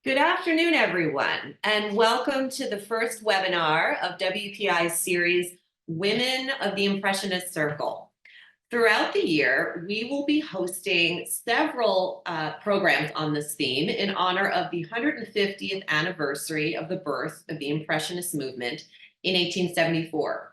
Good afternoon, everyone, and welcome to the first webinar of WPI's series, Women of the Impressionist Circle. Throughout the year, we will be hosting several programs on this theme in honor of the 150th anniversary of the birth of the Impressionist movement in 1874.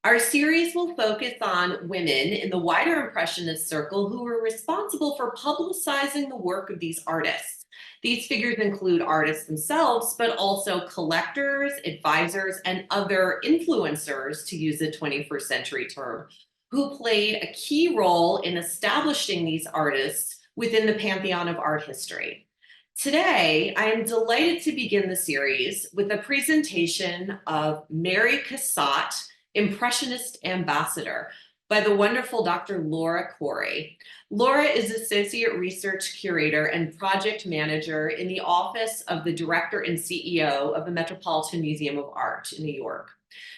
Our series will focus on women in the wider Impressionist circle who were responsible for publicizing the work of these artists. These figures include artists themselves, but also collectors, advisors, and other influencers, to use a 21st century term, who played a key role in establishing these artists within the pantheon of art history. Today, I am delighted to begin the series with a presentation of Mary Cassatt, Impressionist Ambassador, by the wonderful Dr. Laura Corey. Laura is Associate Research Curator and Project Manager in the Office of the Director and CEO of the Metropolitan Museum of Art in New York.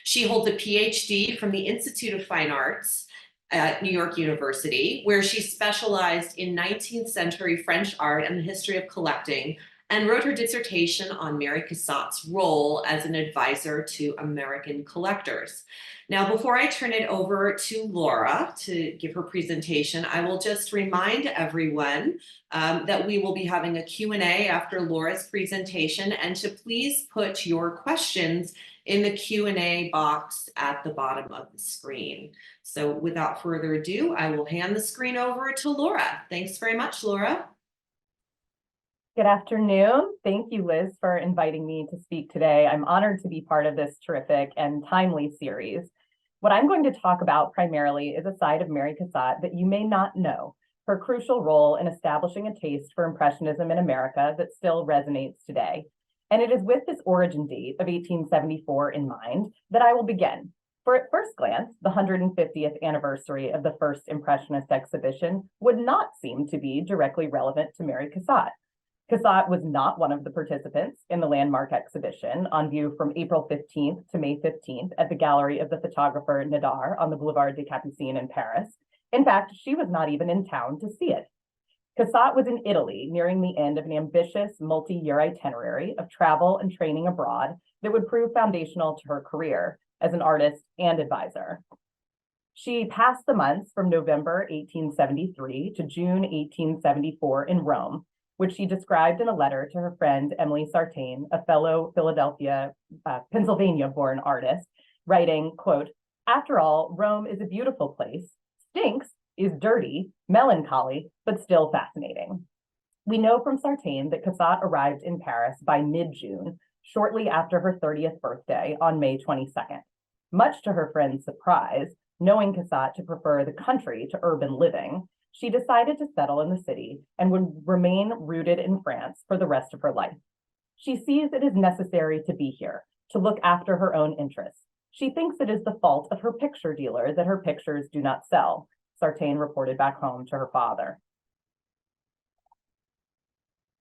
She holds a PhD from the Institute of Fine Arts at New York University, where she specialized in 19th century French art and the history of collecting, and wrote her dissertation on Mary Cassatt's role as an advisor to American collectors. Now, before I turn it over to Laura to give her presentation, I will just remind everyone that we will be having a Q&A after Laura's presentation, and to please put your questions in the Q&A box at the bottom of the screen. So without further ado, I will hand the screen over to Laura. Thanks very much, Laura. Good afternoon. Thank you, Liz, for inviting me to speak today. I'm honored to be part of this terrific and timely series. What I'm going to talk about primarily is a side of Mary Cassatt that you may not know, her crucial role in establishing a taste for Impressionism in America that still resonates today. And it is with this origin date of 1874 in mind that I will begin. For at first glance, the 150th anniversary of the first Impressionist exhibition would not seem to be directly relevant to Mary Cassatt. Cassatt was not one of the participants in the landmark exhibition on view from April 15th to May 15th at the gallery of the photographer Nadar on the Boulevard des Capucines in Paris. In fact, she was not even in town to see it. Cassatt was in Italy, nearing the end of an ambitious multi-year itinerary of travel and training abroad that would prove foundational to her career as an artist and advisor. She passed the months from November 1873 to June 1874 in Rome, which she described in a letter to her friend Emily Sartain, a fellow Philadelphia, Pennsylvania-born artist, writing, quote, "After all, Rome is a beautiful place, stinks, is dirty, melancholy, but still fascinating." We know from Sartain that Cassatt arrived in Paris by mid-June, shortly after her 30th birthday on May 22nd. Much to her friend's surprise, knowing Cassatt to prefer the country to urban living, she decided to settle in the city and would remain rooted in France for the rest of her life. She sees it is necessary to be here, to look after her own interests. She thinks it is the fault of her picture dealer that her pictures do not sell, Sartain reported back home to her father.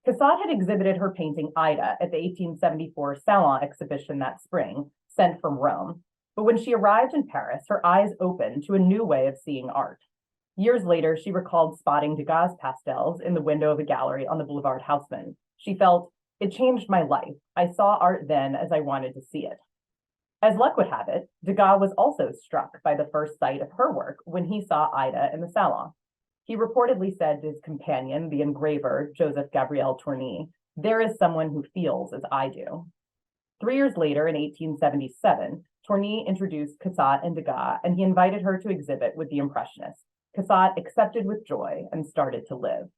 Cassatt had exhibited her painting Ida at the 1874 Salon exhibition that spring, sent from Rome. But when she arrived in Paris, her eyes opened to a new way of seeing art. Years later, she recalled spotting Degas' pastels in the window of a gallery on the Boulevard Haussmann. She felt, "It changed my life. I saw art then as I wanted to see it." As luck would have it, Degas was also struck by the first sight of her work when he saw Ida in the Salon. He reportedly said to his companion, the engraver, Joseph Gabriel Tourny, "There is someone who feels as I do." 3 years later, in 1877, Tourny introduced Cassatt and Degas, and he invited her to exhibit with the Impressionists. Cassatt accepted with joy and started to live.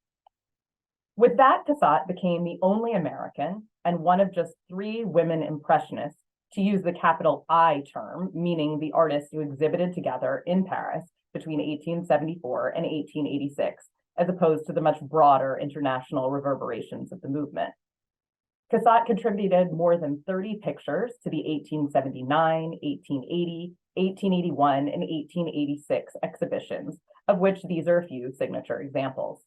With that, Cassatt became the only American and one of just 3 women Impressionists to use the capital I term, meaning the artists who exhibited together in Paris between 1874 and 1886, as opposed to the much broader international reverberations of the movement. Cassatt contributed more than 30 pictures to the 1879, 1880, 1881, and 1886 exhibitions, of which these are a few signature examples.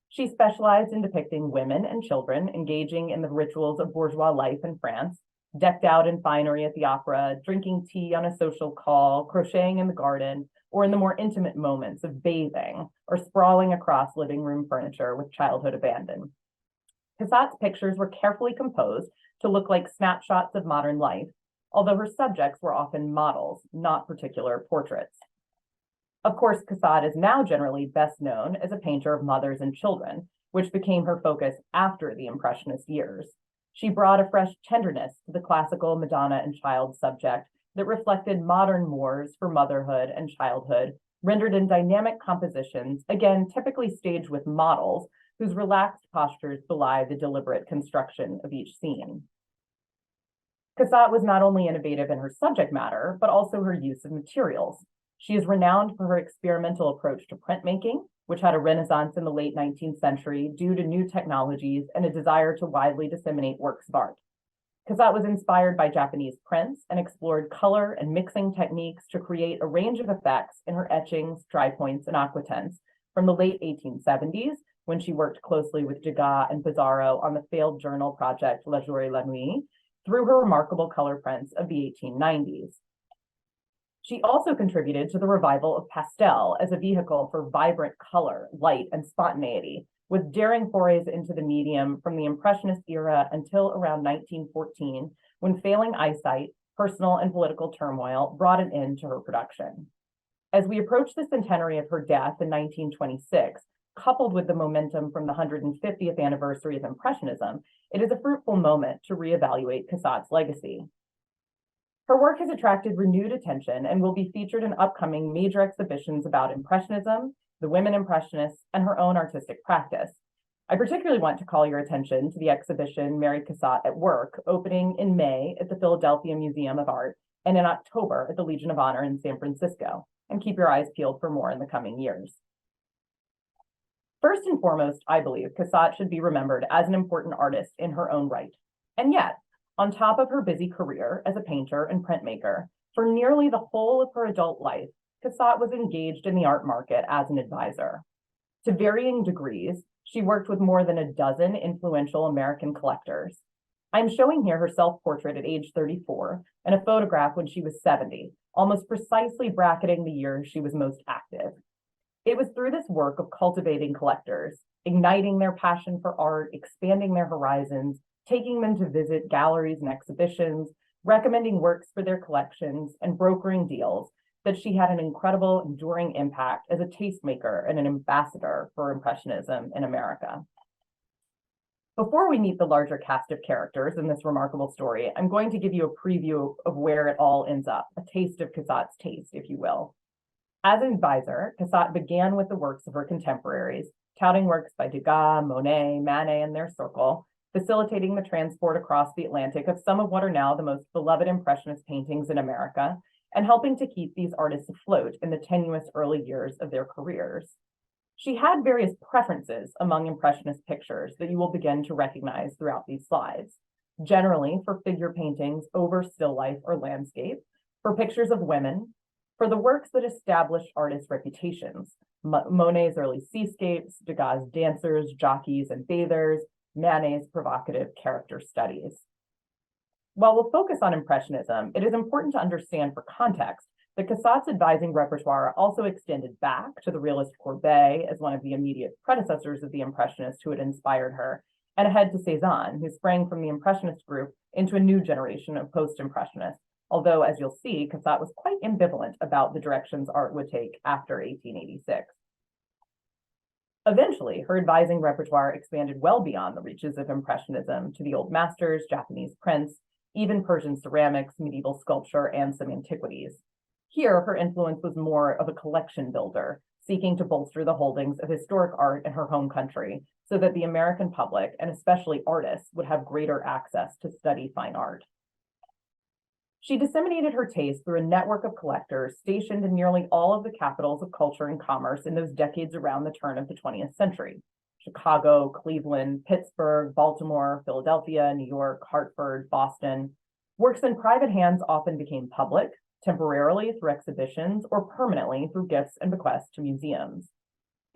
She specialized in depicting women and children engaging in the rituals of bourgeois life in France, decked out in finery at the opera, drinking tea on a social call, crocheting in the garden, or in the more intimate moments of bathing or sprawling across living room furniture with childhood abandon. Cassatt's pictures were carefully composed to look like snapshots of modern life, although her subjects were often models, not particular portraits. Of course, Cassatt is now generally best known as a painter of mothers and children, which became her focus after the Impressionist years. She brought a fresh tenderness to the classical Madonna and child subject that reflected modern mores for motherhood and childhood, rendered in dynamic compositions, again, typically staged with models, whose relaxed postures belie the deliberate construction of each scene. Cassatt was not only innovative in her subject matter, but also her use of materials. She is renowned for her experimental approach to printmaking, which had a renaissance in the late 19th century due to new technologies and a desire to widely disseminate works of art. Cassatt was inspired by Japanese prints and explored color and mixing techniques to create a range of effects in her etchings, dry points, and aquatints from the late 1870s, when she worked closely with Degas and Pizarro on the failed journal project La Jour et la Nuit, through her remarkable color prints of the 1890s. She also contributed to the revival of pastel as a vehicle for vibrant color, light, and spontaneity, with daring forays into the medium from the Impressionist era until around 1914, when failing eyesight, personal and political turmoil brought an end to her production. As we approach the centenary of her death in 1926, coupled with the momentum from the 150th anniversary of Impressionism, it is a fruitful moment to reevaluate Cassatt's legacy. Her work has attracted renewed attention and will be featured in upcoming major exhibitions about Impressionism, the women Impressionists, and her own artistic practice. I particularly want to call your attention to the exhibition Mary Cassatt at Work, opening in May at the Philadelphia Museum of Art and in October at the Legion of Honor in San Francisco, and keep your eyes peeled for more in the coming years. First and foremost, I believe Cassatt should be remembered as an important artist in her own right. And yet, on top of her busy career as a painter and printmaker, for nearly the whole of her adult life, Cassatt was engaged in the art market as an advisor. To varying degrees, she worked with more than a dozen influential American collectors. I'm showing here her self-portrait at age 34 and a photograph when she was 70, almost precisely bracketing the year she was most active. It was through this work of cultivating collectors, igniting their passion for art, expanding their horizons, taking them to visit galleries and exhibitions, recommending works for their collections, and brokering deals, that she had an incredible, enduring impact as a tastemaker and an ambassador for Impressionism in America. Before we meet the larger cast of characters in this remarkable story, I'm going to give you a preview of where it all ends up, a taste of Cassatt's taste, if you will. As an advisor, Cassatt began with the works of her contemporaries, touting works by Degas, Monet, Manet, and their circle, facilitating the transport across the Atlantic of some of what are now the most beloved Impressionist paintings in America, and helping to keep these artists afloat in the tenuous early years of their careers. She had various preferences among Impressionist pictures that you will begin to recognize throughout these slides, generally for figure paintings over still life or landscape, for pictures of women, for the works that established artists' reputations, Monet's early seascapes, Degas' dancers, jockeys, and bathers, Manet's provocative character studies. While we'll focus on Impressionism, it is important to understand for context that Cassatt's advising repertoire also extended back to the realist Courbet as one of the immediate predecessors of the Impressionists who had inspired her, and ahead to Cézanne, who sprang from the Impressionist group into a new generation of post-Impressionists, although, as you'll see, Cassatt was quite ambivalent about the directions art would take after 1886. Eventually, her advising repertoire expanded well beyond the reaches of Impressionism to the Old Masters, Japanese prints, even Persian ceramics, medieval sculpture, and some antiquities. Here, her influence was more of a collection builder, seeking to bolster the holdings of historic art in her home country so that the American public, and especially artists, would have greater access to study fine art. She disseminated her taste through a network of collectors stationed in nearly all of the capitals of culture and commerce in those decades around the turn of the 20th century: Chicago, Cleveland, Pittsburgh, Baltimore, Philadelphia, New York, Hartford, Boston. Works in private hands often became public, temporarily through exhibitions or permanently through gifts and bequests to museums.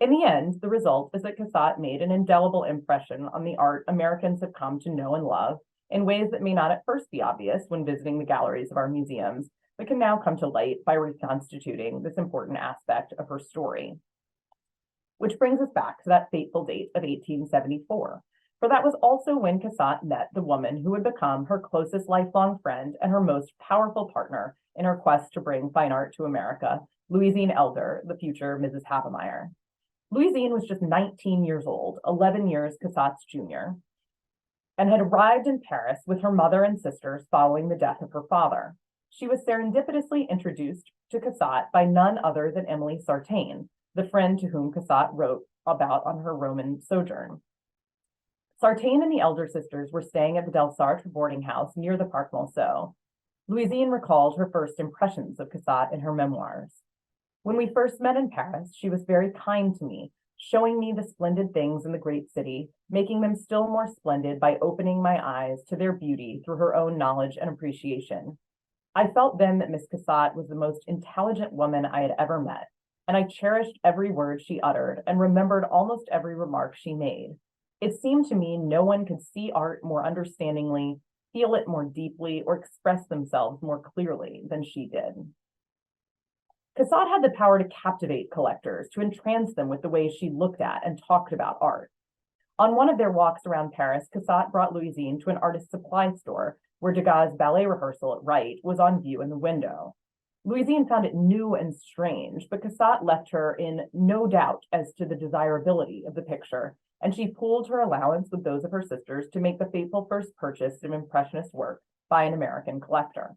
In the end, the result is that Cassatt made an indelible impression on the art Americans have come to know and love in ways that may not at first be obvious when visiting the galleries of our museums, but can now come to light by reconstituting this important aspect of her story. Which brings us back to that fateful date of 1874, For that was also when Cassatt met the woman who would become her closest lifelong friend and her most powerful partner in her quest to bring fine art to America, Louisine Elder, the future Mrs. Havemeyer. Louisine was just 19 years old, 11 years Cassatt's junior, and had arrived in Paris with her mother and sisters following the death of her father. She was serendipitously introduced to Cassatt by none other than Emily Sartain, the friend to whom Cassatt wrote about on her Roman sojourn. Sartain and the elder sisters were staying at the Del Sartre boarding house near the Parc Monceau. Louisine recalled her first impressions of Cassatt in her memoirs. When we first met in Paris, she was very kind to me, showing me the splendid things in the great city, making them still more splendid by opening my eyes to their beauty through her own knowledge and appreciation. I felt then that Miss Cassatt was the most intelligent woman I had ever met, and I cherished every word she uttered and remembered almost every remark she made. It seemed to me no one could see art more understandingly, feel it more deeply, or express themselves more clearly than she did. Cassatt had the power to captivate collectors, to entrance them with the way she looked at and talked about art. On one of their walks around Paris, Cassatt brought Louisine to an artist's supply store where Degas' ballet rehearsal at Wright was on view in the window. Louisine found it new and strange, but Cassatt left her in no doubt as to the desirability of the picture, and she pooled her allowance with those of her sisters to make the fateful first purchase of Impressionist work by an American collector.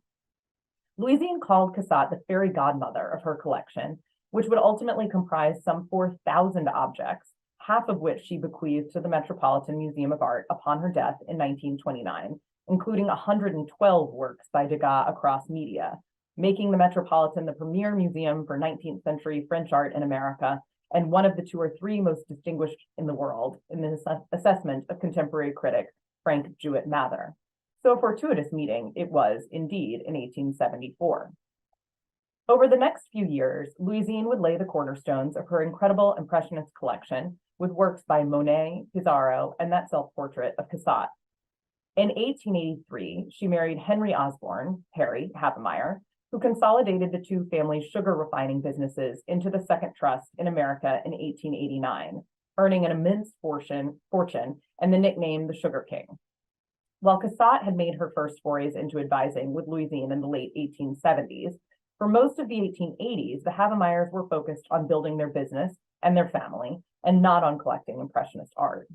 Louisine called Cassatt the fairy godmother of her collection, which would ultimately comprise some 4,000 objects, half of which she bequeathed to the Metropolitan Museum of Art upon her death in 1929, including 112 works by Degas across media, making the Metropolitan the premier museum for 19th century French art in America and one of the 2 or 3 most distinguished in the world in the assessment of contemporary critic Frank Jewett Mather. So a fortuitous meeting it was indeed in 1874. Over the next few years, Louisine would lay the cornerstones of her incredible Impressionist collection with works by Monet, Pissarro, and that self-portrait of Cassatt. In 1883, she married Henry Osborne, Harry Havemeyer, who consolidated the 2 families' sugar refining businesses into the second trust in America in 1889, earning an immense fortune and the nickname the Sugar King. While Cassatt had made her first forays into advising with Louisine in the late 1870s, for most of the 1880s, the Havemeyers were focused on building their business and their family, and not on collecting Impressionist art.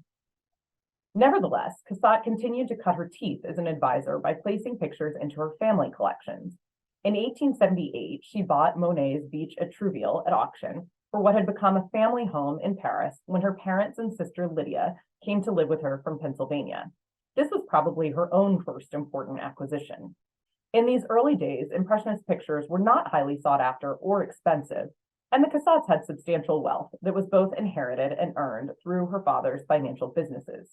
Nevertheless, Cassatt continued to cut her teeth as an advisor by placing pictures into her family collections. In 1878, she bought Monet's Beach at Trouville at auction for what had become a family home in Paris when her parents and sister Lydia came to live with her from Pennsylvania. This was probably her own first important acquisition. In these early days, Impressionist pictures were not highly sought after or expensive, and the Cassatts had substantial wealth that was both inherited and earned through her father's financial businesses.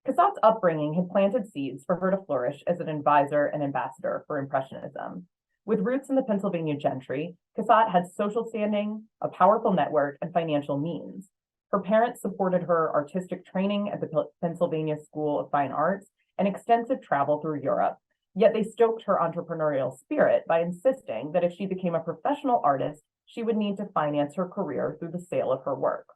Cassatt's upbringing had planted seeds for her to flourish as an advisor and ambassador for Impressionism. With roots in the Pennsylvania gentry, Cassatt had social standing, a powerful network, and financial means. Her parents supported her artistic training at the Pennsylvania School of Fine Arts and extensive travel through Europe, yet they stoked her entrepreneurial spirit by insisting that if she became a professional artist, she would need to finance her career through the sale of her work.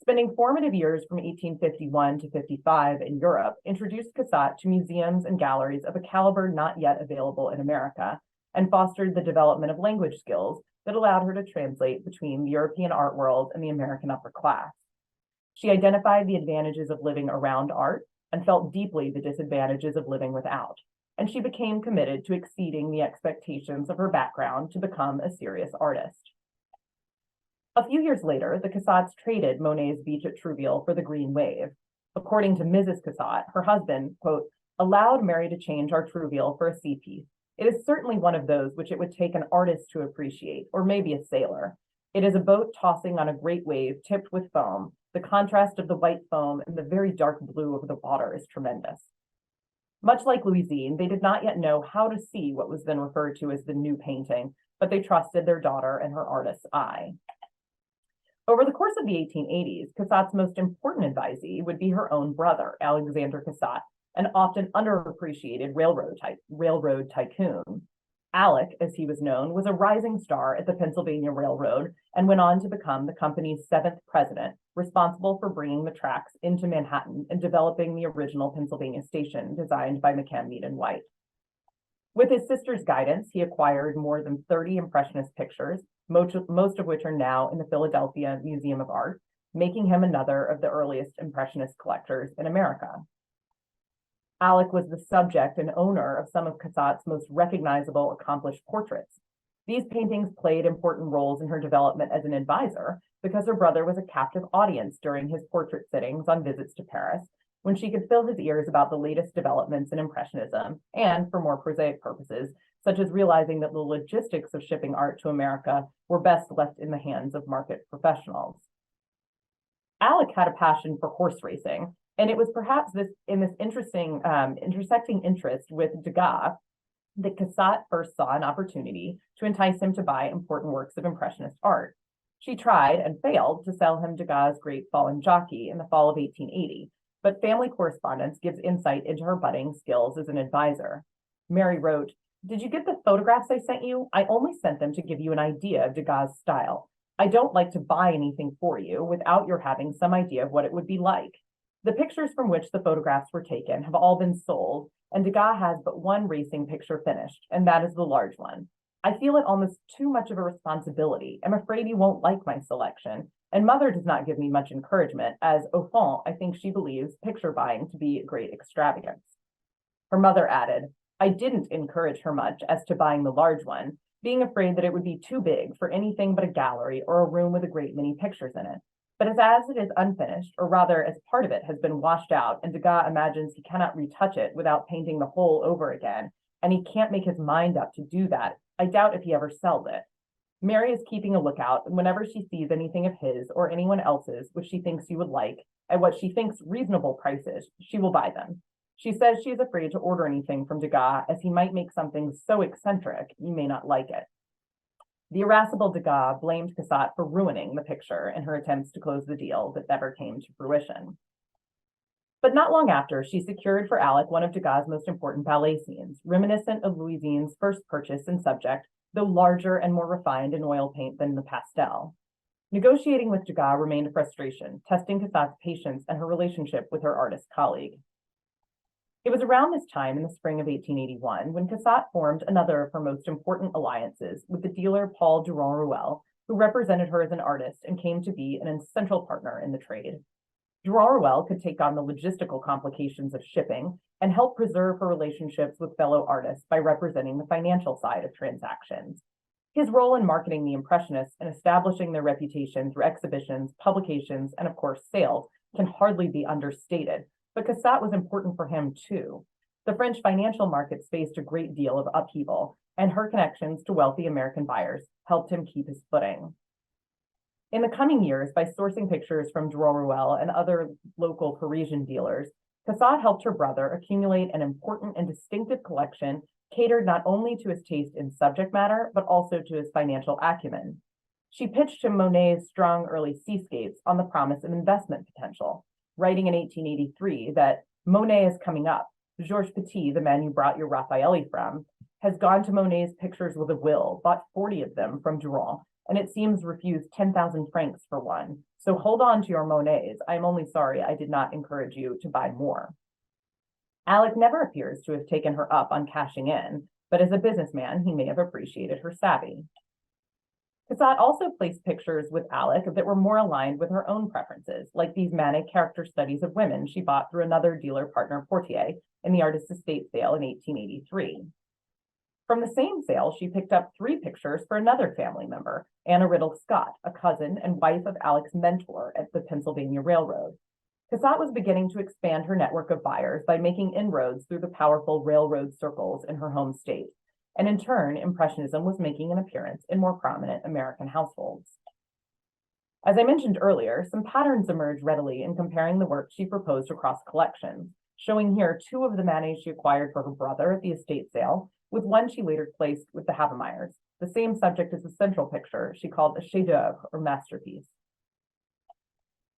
Spending formative years from 1851 to 55 in Europe introduced Cassatt to museums and galleries of a caliber not yet available in America, and fostered the development of language skills that allowed her to translate between the European art world and the American upper class. She identified the advantages of living around art and felt deeply the disadvantages of living without, and she became committed to exceeding the expectations of her background to become a serious artist. A few years later, the Cassatts traded Monet's Beach at Trouville for the Green Wave. According to Mrs. Cassatt, her husband, quote, allowed Mary to change our Trouville for a sea piece. It is certainly one of those which it would take an artist to appreciate, or maybe a sailor. It is a boat tossing on a great wave tipped with foam. The contrast of the white foam and the very dark blue of the water is tremendous. Much like Louisine, they did not yet know how to see what was then referred to as the new painting, but they trusted their daughter and her artist's eye. Over the course of the 1880s, Cassatt's most important advisee would be her own brother, Alexander Cassatt, an often underappreciated railroad tycoon. Alec, as he was known, was a rising star at the Pennsylvania Railroad and went on to become the company's 7th president, responsible for bringing the tracks into Manhattan and developing the original Pennsylvania station designed by McCann White. With his sister's guidance, he acquired more than 30 Impressionist pictures, most of which are now in the Philadelphia Museum of Art, making him another of the earliest Impressionist collectors in America. Alec was the subject and owner of some of Cassatt's most recognizable accomplished portraits. These paintings played important roles in her development as an advisor because her brother was a captive audience during his portrait sittings on visits to Paris, when she could fill his ears about the latest developments in Impressionism, and for more prosaic purposes, such as realizing that the logistics of shipping art to America were best left in the hands of market professionals. Alec had a passion for horse racing, and it was perhaps this interesting intersecting interest with Degas that Cassatt first saw an opportunity to entice him to buy important works of Impressionist art. She tried and failed to sell him Degas' Great Fallen Jockey in the fall of 1880, but family correspondence gives insight into her budding skills as an advisor. Mary wrote, "Did you get the photographs I sent you? I only sent them to give you an idea of Degas' style. I don't like to buy anything for you without your having some idea of what it would be like. The pictures from which the photographs were taken have all been sold, and Degas has but one racing picture finished, and that is the large one. I feel it almost too much of a responsibility. I'm afraid you won't like my selection, and Mother does not give me much encouragement, as au fond, I think she believes picture buying to be a great extravagance." Her mother added, "I didn't encourage her much as to buying the large one, being afraid that it would be too big for anything but a gallery or a room with a great many pictures in it. But as it is unfinished, or rather as part of it has been washed out, and Degas imagines he cannot retouch it without painting the whole over again, and he can't make his mind up to do that, I doubt if he ever sells it. Mary is keeping a lookout, and whenever she sees anything of his or anyone else's which she thinks you would like, at what she thinks reasonable prices, she will buy them. She says she is afraid to order anything from Degas, as he might make something so eccentric you may not like it." The irascible Degas blamed Cassatt for ruining the picture in her attempts to close the deal that never came to fruition. But not long after, she secured for Alec one of Degas' most important ballet scenes, reminiscent of Louisine's first purchase and subject, though larger and more refined in oil paint than the pastel. Negotiating with Degas remained a frustration, testing Cassatt's patience and her relationship with her artist colleague. It was around this time in the spring of 1881 when Cassatt formed another of her most important alliances with the dealer Paul Durand-Ruel, who represented her as an artist and came to be an essential partner in the trade. Durand-Ruel could take on the logistical complications of shipping and help preserve her relationships with fellow artists by representing the financial side of transactions. His role in marketing the Impressionists and establishing their reputation through exhibitions, publications, and of course sales can hardly be understated, but Cassatt was important for him too. The French financial markets faced a great deal of upheaval, and her connections to wealthy American buyers helped him keep his footing. In the coming years, by sourcing pictures from Durand-Ruel and other local Parisian dealers, Cassatt helped her brother accumulate an important and distinctive collection catered not only to his taste in subject matter, but also to his financial acumen. She pitched him Monet's strong early seascapes on the promise of investment potential, writing in 1883 that Monet is coming up. Georges Petit, the man you brought your Raffaelli from, has gone to Monet's pictures with a will, bought 40 of them from Durand, and it seems refused 10,000 francs for one. So hold on to your Monets. I'm only sorry I did not encourage you to buy more. Alec never appears to have taken her up on cashing in, but as a businessman, he may have appreciated her savvy. Cassatt also placed pictures with Alec that were more aligned with her own preferences, like these manic character studies of women she bought through another dealer partner, Portier, in the artist's estate sale in 1883. From the same sale, she picked up 3 pictures for another family member, Anna Riddle Scott, a cousin and wife of Alec's mentor at the Pennsylvania Railroad. Cassatt was beginning to expand her network of buyers by making inroads through the powerful railroad circles in her home state, and in turn, Impressionism was making an appearance in more prominent American households. As I mentioned earlier, some patterns emerge readily in comparing the work she proposed across collections, showing here 2 of the Manets she acquired for her brother at the estate sale, with one she later placed with the Havemeyers, the same subject as the central picture she called a chef-d'oeuvre or masterpiece.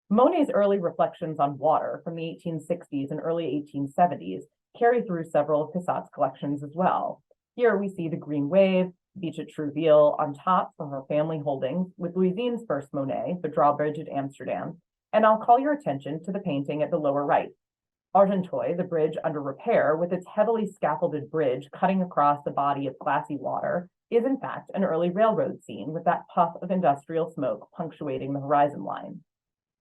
Monet's early reflections on water from the 1860s and early 1870s carry through several of Cassatt's collections as well. Here we see the Green Wave, Beach at Trouville on top from her family holdings, with Louisine's first Monet, the drawbridge at Amsterdam, and I'll call your attention to the painting at the lower right. Argenteuil, the bridge under repair, with its heavily scaffolded bridge cutting across the body of glassy water, is in fact an early railroad scene with that puff of industrial smoke punctuating the horizon line.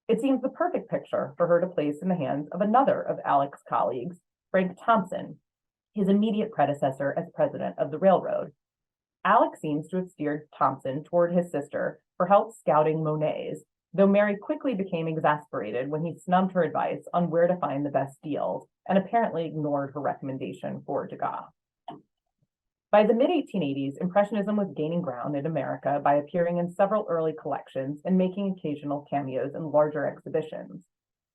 It seems the perfect picture for her to place in the hands of another of Alec's colleagues, Frank Thompson, his immediate predecessor as president of the railroad. Alec seems to have steered Thompson toward his sister for help scouting Monets, though Mary quickly became exasperated when he snubbed her advice on where to find the best deals and apparently ignored her recommendation for Degas. By the mid-1880s, Impressionism was gaining ground in America by appearing in several early collections and making occasional cameos in larger exhibitions.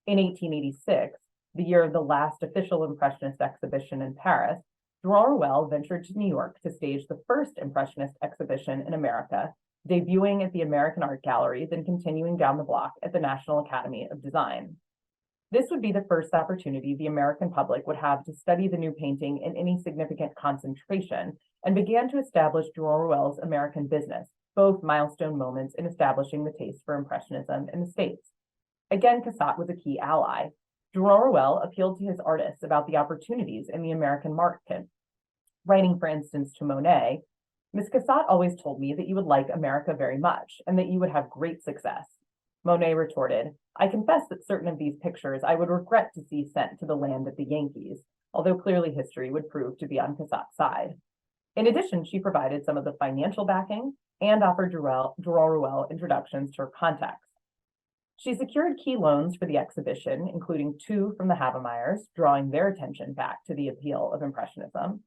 In 1886, the year of the last official Impressionist exhibition in Paris, Drouin-Rouelle ventured to New York to stage the first Impressionist exhibition in America, debuting at the American Art Gallery, then continuing down the block at the National Academy of Design. This would be the first opportunity the American public would have to study the new painting in any significant concentration, and began to establish Drouin-Rouelle's American business, both milestone moments in establishing the taste for Impressionism in the States. Again, Cassatt was a key ally. Drouin-Rouelle appealed to his artists about the opportunities in the American market. Writing, for instance, to Monet, "Miss Cassatt always told me that you would like America very much and that you would have great success." Monet retorted, "I confess that certain of these pictures I would regret to see sent to the land of the Yankees," although clearly history would prove to be on Cassatt's side. In addition, she provided some of the financial backing and offered Drouin-Rouelle introductions to her contacts. She secured key loans for the exhibition, including 2 from the Havemeyers, drawing their attention back to the appeal of Impressionism,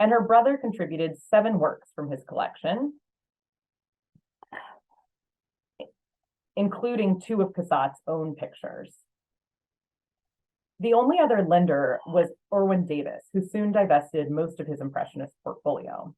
and her brother contributed 7 works from his collection, including 2 of Cassatt's own pictures. The only other lender was Irwin Davis, who soon divested most of his Impressionist portfolio.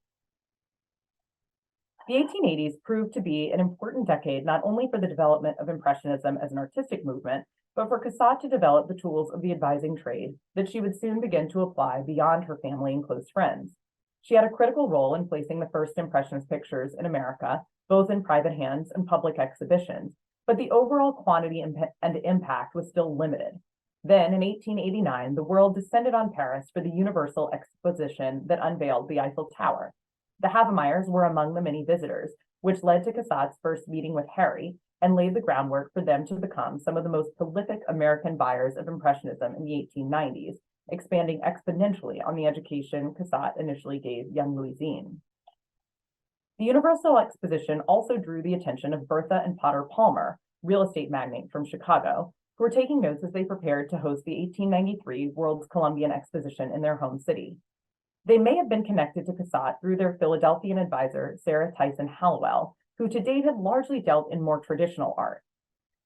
The 1880s proved to be an important decade not only for the development of Impressionism as an artistic movement, but for Cassatt to develop the tools of the advising trade that she would soon begin to apply beyond her family and close friends. She had a critical role in placing the first Impressionist pictures in America, both in private hands and public exhibitions, but the overall quantity and impact was still limited. Then, in 1889, the world descended on Paris for the Universal Exposition that unveiled the Eiffel Tower. The Havemeyers were among the many visitors, which led to Cassatt's first meeting with Harry and laid the groundwork for them to become some of the most prolific American buyers of Impressionism in the 1890s, expanding exponentially on the education Cassatt initially gave young Louisine. The Universal Exposition also drew the attention of Bertha and Potter Palmer, real estate magnate from Chicago, who were taking notes as they prepared to host the 1893 World's Columbian Exposition in their home city. They may have been connected to Cassatt through their Philadelphian advisor, Sarah Tyson Hallowell, who to date had largely dealt in more traditional art.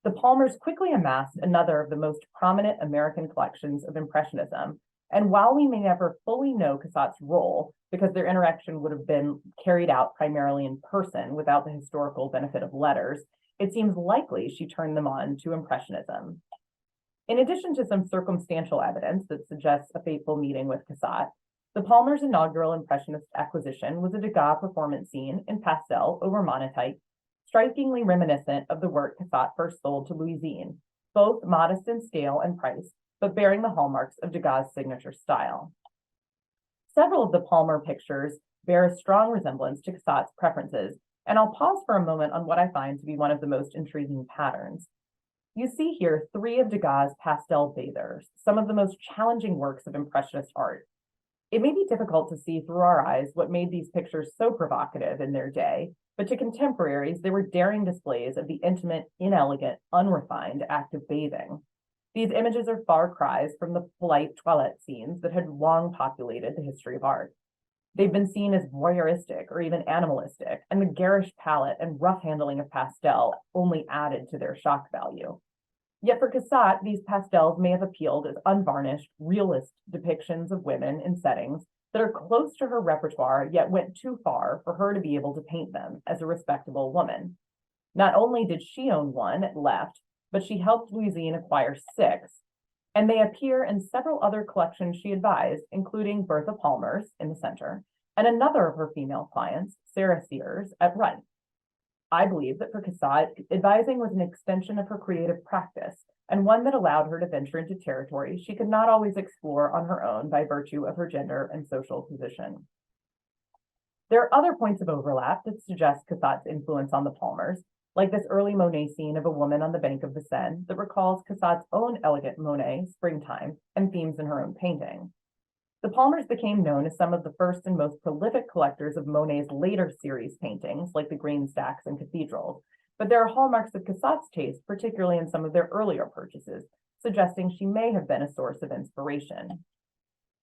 The Palmers quickly amassed another of the most prominent American collections of Impressionism, and while we may never fully know Cassatt's role, because their interaction would have been carried out primarily in person without the historical benefit of letters, it seems likely she turned them on to Impressionism. In addition to some circumstantial evidence that suggests a fateful meeting with Cassatt, the Palmers' inaugural Impressionist acquisition was a Degas performance scene in pastel over monotite, strikingly reminiscent of the work Cassatt first sold to Louisine, both modest in scale and price, but bearing the hallmarks of Degas' signature style. Several of the Palmer pictures bear a strong resemblance to Cassatt's preferences, and I'll pause for a moment on what I find to be one of the most intriguing patterns. You see here 3 of Degas' pastel bathers, some of the most challenging works of Impressionist art. It may be difficult to see through our eyes what made these pictures so provocative in their day, but to contemporaries, they were daring displays of the intimate, inelegant, unrefined act of bathing. These images are far cries from the polite toilette scenes that had long populated the history of art. They've been seen as voyeuristic or even animalistic, and the garish palette and rough handling of pastel only added to their shock value. Yet for Cassatt, these pastels may have appealed as unvarnished, realist depictions of women in settings that are close to her repertoire, yet went too far for her to be able to paint them as a respectable woman. Not only did she own one left, but she helped Louisine acquire 6, and they appear in several other collections she advised, including Bertha Palmer's in the center, and another of her female clients, Sarah Sears, at Wright. I believe that for Cassatt, advising was an extension of her creative practice and one that allowed her to venture into territory she could not always explore on her own by virtue of her gender and social position. There are other points of overlap that suggest Cassatt's influence on the Palmers, like this early Monet scene of a woman on the bank of the Seine that recalls Cassatt's own elegant Monet, Springtime, and themes in her own painting. The Palmers became known as some of the first and most prolific collectors of Monet's later series paintings, like the Green Stacks and Cathedrals, but there are hallmarks of Cassatt's taste, particularly in some of their earlier purchases, suggesting she may have been a source of inspiration.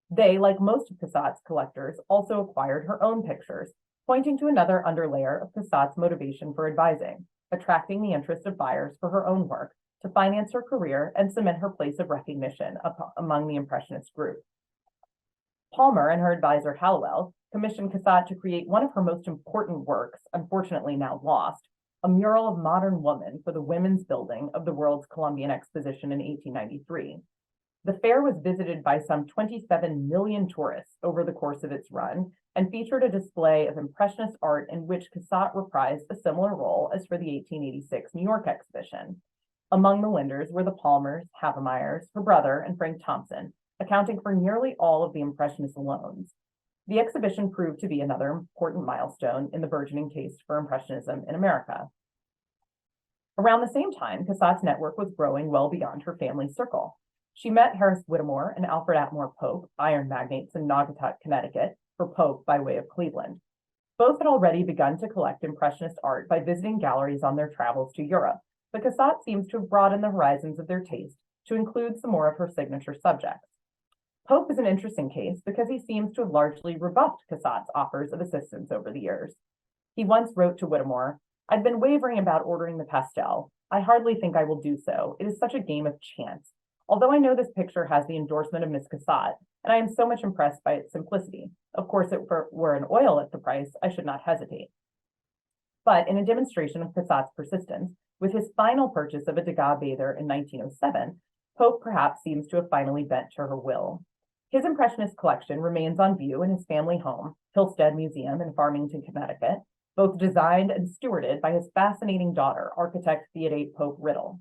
They, like most of Cassatt's collectors, also acquired her own pictures, pointing to another underlayer of Cassatt's motivation for advising, attracting the interest of buyers for her own work to finance her career and cement her place of recognition among the Impressionist group. Palmer and her advisor Hallowell commissioned Cassatt to create one of her most important works, unfortunately now lost, a mural of modern woman for the women's building of the World's Columbian Exposition in 1893. The fair was visited by some 27 million tourists over the course of its run and featured a display of Impressionist art in which Cassatt reprised a similar role as for the 1886 New York exhibition. Among the lenders were the Palmers, Havemeyers, her brother, and Frank Thompson, accounting for nearly all of the Impressionist loans. The exhibition proved to be another important milestone in the burgeoning taste for Impressionism in America. Around the same time, Cassatt's network was growing well beyond her family circle. She met Harris Whittemore and Alfred Atmore Pope, iron magnates in Naugatuck, Connecticut, for Pope by way of Cleveland. Both had already begun to collect Impressionist art by visiting galleries on their travels to Europe, but Cassatt seems to have broadened the horizons of their taste to include some more of her signature subjects. Pope is an interesting case because he seems to have largely rebuffed Cassatt's offers of assistance over the years. He once wrote to Whittemore, "I've been wavering about ordering the pastel. I hardly think I will do so. It is such a game of chance. Although I know this picture has the endorsement of Miss Cassatt, and I am so much impressed by its simplicity. Of course, if it were an oil at the price, I should not hesitate." But in a demonstration of Cassatt's persistence, with his final purchase of a Degas bather in 1907, Pope perhaps seems to have finally bent to her will. His Impressionist collection remains on view in his family home, Hillstead Museum in Farmington, Connecticut, both designed and stewarded by his fascinating daughter, architect Theodate Pope Riddle.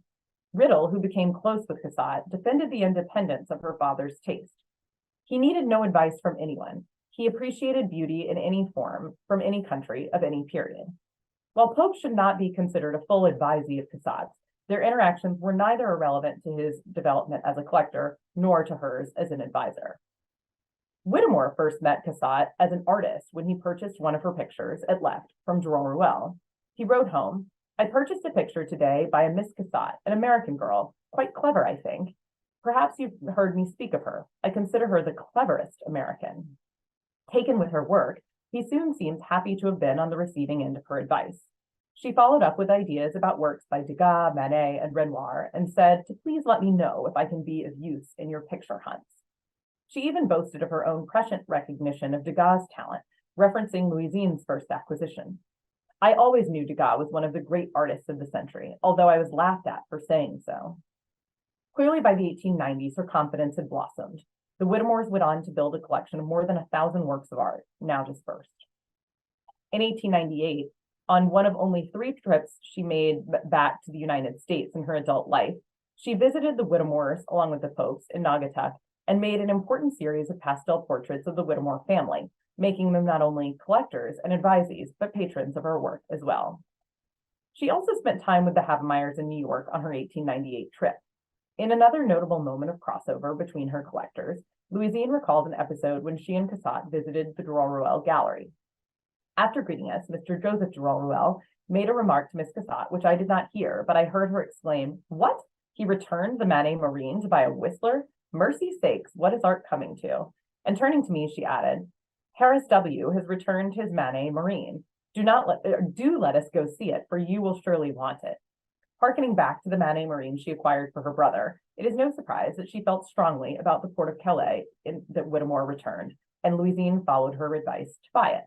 Riddle, who became close with Cassatt, defended the independence of her father's taste. He needed no advice from anyone. He appreciated beauty in any form, from any country, of any period. While Pope should not be considered a full advisee of Cassatt's, their interactions were neither irrelevant to his development as a collector nor to hers as an advisor. Whittemore first met Cassatt as an artist when he purchased one of her pictures at Left from Durand Ruel. He wrote home, "I purchased a picture today by a Miss Cassatt, an American girl, quite clever, I think. Perhaps you've heard me speak of her. I consider her the cleverest American." Taken with her work, he soon seems happy to have been on the receiving end of her advice. She followed up with ideas about works by Degas, Manet, and Renoir, and said to please let me know if I can be of use in your picture hunts. She even boasted of her own prescient recognition of Degas' talent, referencing Louisine's first acquisition. "I always knew Degas was one of the great artists of the century, although I was laughed at for saying so." Clearly, by the 1890s, her confidence had blossomed. The Whittemores went on to build a collection of more than 1,000 works of art, now dispersed. In 1898, on one of only 3 trips she made back to the United States in her adult life, she visited the Whittemores along with the Popes in Naugatuck and made an important series of pastel portraits of the Whittemore family, making them not only collectors and advisees, but patrons of her work as well. She also spent time with the Havemeyers in New York on her 1898 trip. In another notable moment of crossover between her collectors, Louisine recalled an episode when she and Cassatt visited the Durand Ruel gallery. After greeting us, Mr. Joseph Durand Ruel made a remark to Miss Cassatt, which I did not hear, but I heard her exclaim, "What? He returned the Manet Marine to buy a Whistler? Mercy sakes, what is art coming to?" And turning to me, she added, "Harris W. has returned his Manet Marine. Do let us go see it, for you will surely want it." Harkening back to the Manet Marine she acquired for her brother, it is no surprise that she felt strongly about the port of Calais that Whittemore returned, and Louisine followed her advice to buy it.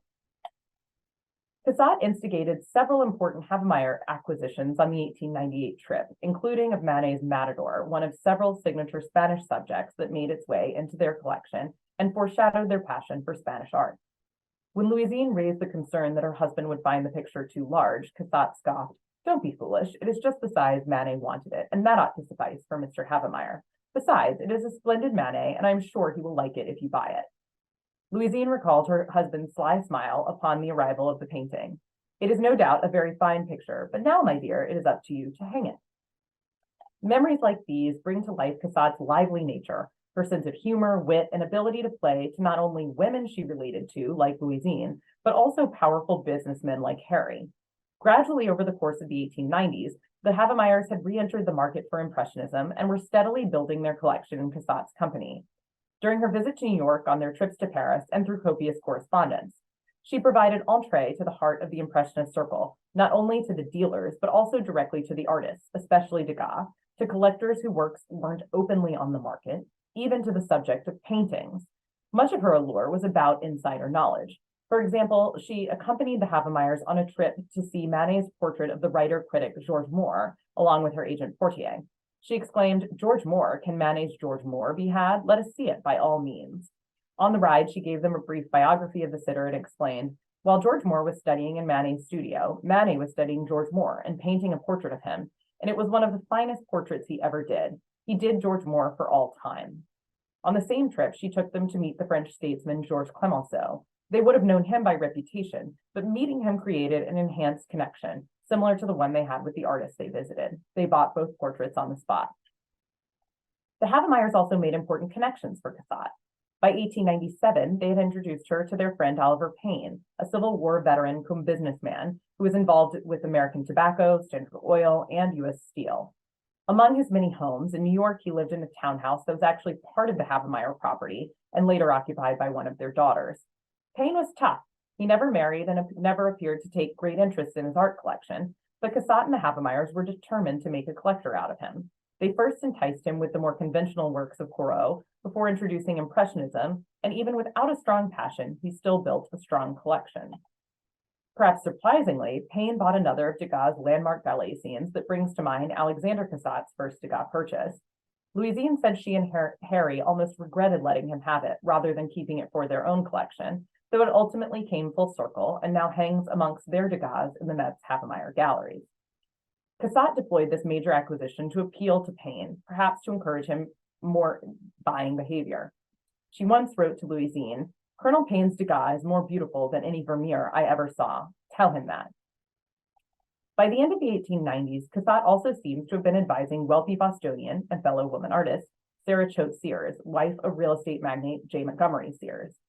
Cassatt instigated several important Havemeyer acquisitions on the 1898 trip, including of Manet's Matador, one of several signature Spanish subjects that made its way into their collection and foreshadowed their passion for Spanish art. When Louisine raised the concern that her husband would find the picture too large, Cassatt scoffed, "Don't be foolish. It is just the size Manet wanted it, and that ought to suffice for Mr. Havemeyer. Besides, it is a splendid Manet, and I am sure he will like it if you buy it." Louisine recalled her husband's sly smile upon the arrival of the painting. "It is no doubt a very fine picture, but now, my dear, it is up to you to hang it." Memories like these bring to life Cassatt's lively nature, her sense of humor, wit, and ability to play to not only women she related to, like Louisine, but also powerful businessmen like Harry. Gradually, over the course of the 1890s, the Havemeyers had re-entered the market for Impressionism and were steadily building their collection in Cassatt's company. During her visit to New York, on their trips to Paris, and through copious correspondence, she provided entree to the heart of the Impressionist circle, not only to the dealers, but also directly to the artists, especially Degas, to collectors whose works weren't openly on the market, even to the subject of paintings. Much of her allure was about insider knowledge. For example, she accompanied the Havemeyers on a trip to see Manet's portrait of the writer-critic George Moore, along with her agent Portier. She exclaimed, "George Moore, can Manet's George Moore be had? Let us see it by all means." On the ride, she gave them a brief biography of the sitter and explained, while George Moore was studying in Manet's studio, Manet was studying George Moore and painting a portrait of him, and it was one of the finest portraits he ever did. He did George Moore for all time. On the same trip, she took them to meet the French statesman Georges Clemenceau. They would have known him by reputation, but meeting him created an enhanced connection, similar to the one they had with the artist they visited. They bought both portraits on the spot. The Havemeyers also made important connections for Cassatt. By 1897, they had introduced her to their friend Oliver Payne, a Civil War veteran cum businessman who was involved with American Tobacco, Standard Oil, and U.S. Steel. Among his many homes in New York, he lived in a townhouse that was actually part of the Havemeyer property and later occupied by one of their daughters. Payne was tough. He never married and never appeared to take great interest in his art collection, but Cassatt and the Havemeyers were determined to make a collector out of him. They first enticed him with the more conventional works of Corot before introducing Impressionism, and even without a strong passion, he still built a strong collection. Perhaps surprisingly, Payne bought another of Degas' landmark ballet scenes that brings to mind Alexander Cassatt's first Degas purchase. Louisine said she and Harry almost regretted letting him have it rather than keeping it for their own collection, though it ultimately came full circle and now hangs amongst their Degas in the Met's Havemeyer galleries. Cassatt deployed this major acquisition to appeal to Payne, perhaps to encourage him more buying behavior. She once wrote to Louisine, "Colonel Payne's Degas is more beautiful than any Vermeer I ever saw. Tell him that." By the end of the 1890s, Cassatt also seems to have been advising wealthy Bostonian and fellow woman artist Sarah Choate Sears, wife of real estate magnate J. Montgomery Sears.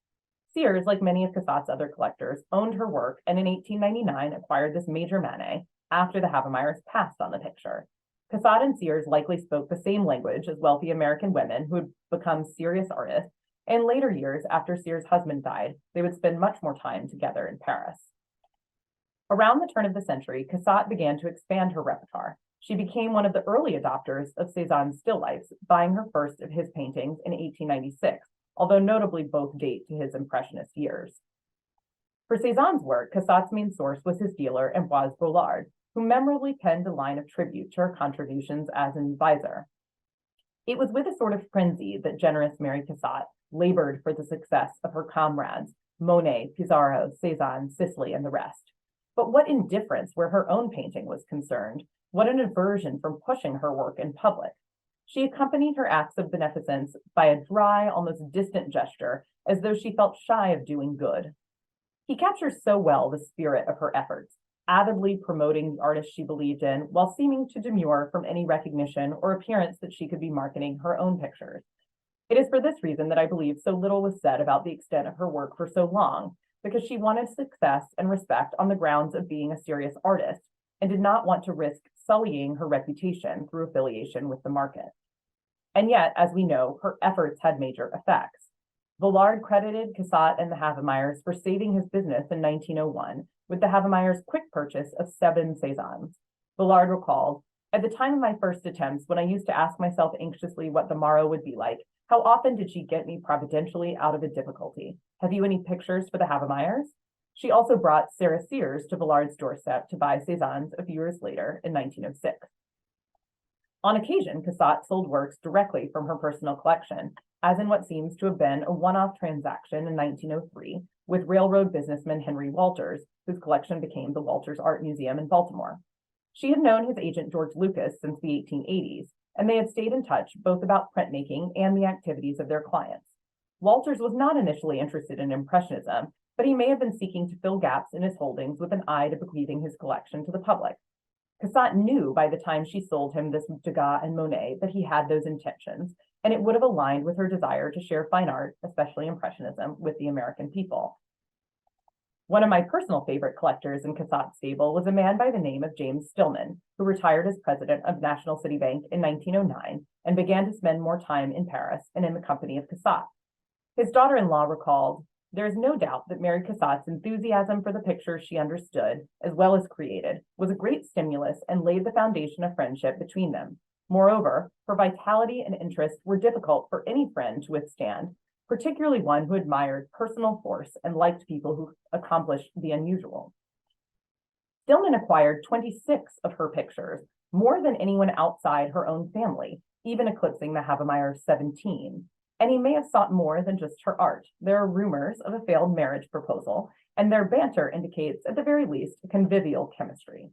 Sears, like many of Cassatt's other collectors, owned her work and in 1899 acquired this major Manet after the Havemeyers passed on the picture. Cassatt and Sears likely spoke the same language as wealthy American women who had become serious artists, and in later years, after Sears' husband died, they would spend much more time together in Paris. Around the turn of the century, Cassatt began to expand her repertoire. She became one of the early adopters of Cézanne's still lifes, buying her first of his paintings in 1896, although notably both date to his Impressionist years. For Cézanne's work, Cassatt's main source was his dealer, Ambroise Bollard, who memorably penned a line of tribute to her contributions as an advisor. It was with a sort of frenzy that generous Mary Cassatt labored for the success of her comrades, Monet, Pissarro, Cézanne, Sisley, and the rest. But what indifference where her own painting was concerned, what an aversion from pushing her work in public. She accompanied her acts of beneficence by a dry, almost distant gesture, as though she felt shy of doing good. He captures so well the spirit of her efforts, avidly promoting the artist she believed in, while seeming to demur from any recognition or appearance that she could be marketing her own pictures. It is for this reason that I believe so little was said about the extent of her work for so long, because she wanted success and respect on the grounds of being a serious artist, and did not want to risk sullying her reputation through affiliation with the market. And yet, as we know, her efforts had major effects. Vollard credited Cassatt and the Havemeyers for saving his business in 1901 with the Havemeyers' quick purchase of 7 Cézannes. Vollard recalled, "At the time of my first attempts, when I used to ask myself anxiously what the morrow would be like, how often did she get me providentially out of a difficulty? Have you any pictures for the Havemeyers?" She also brought Sarah Sears to Vollard's doorstep to buy Cézannes a few years later in 1906. On occasion, Cassatt sold works directly from her personal collection, as in what seems to have been a one-off transaction in 1903 with railroad businessman Henry Walters, whose collection became the Walters Art Museum in Baltimore. She had known his agent George Lucas since the 1880s, and they had stayed in touch both about printmaking and the activities of their clients. Walters was not initially interested in Impressionism, but he may have been seeking to fill gaps in his holdings with an eye to bequeathing his collection to the public. Cassatt knew by the time she sold him this Degas and Monet that he had those intentions, and it would have aligned with her desire to share fine art, especially Impressionism, with the American people. One of my personal favorite collectors in Cassatt's stable was a man by the name of James Stillman, who retired as president of National City Bank in 1909 and began to spend more time in Paris and in the company of Cassatt. His daughter-in-law recalled, "There is no doubt that Mary Cassatt's enthusiasm for the pictures she understood, as well as created, was a great stimulus and laid the foundation of friendship between them. Moreover, her vitality and interest were difficult for any friend to withstand, particularly one who admired personal force and liked people who accomplished the unusual." Stillman acquired 26 of her pictures, more than anyone outside her own family, even eclipsing the Havemeyer's 17. And he may have sought more than just her art. There are rumors of a failed marriage proposal, and their banter indicates, at the very least, a convivial chemistry.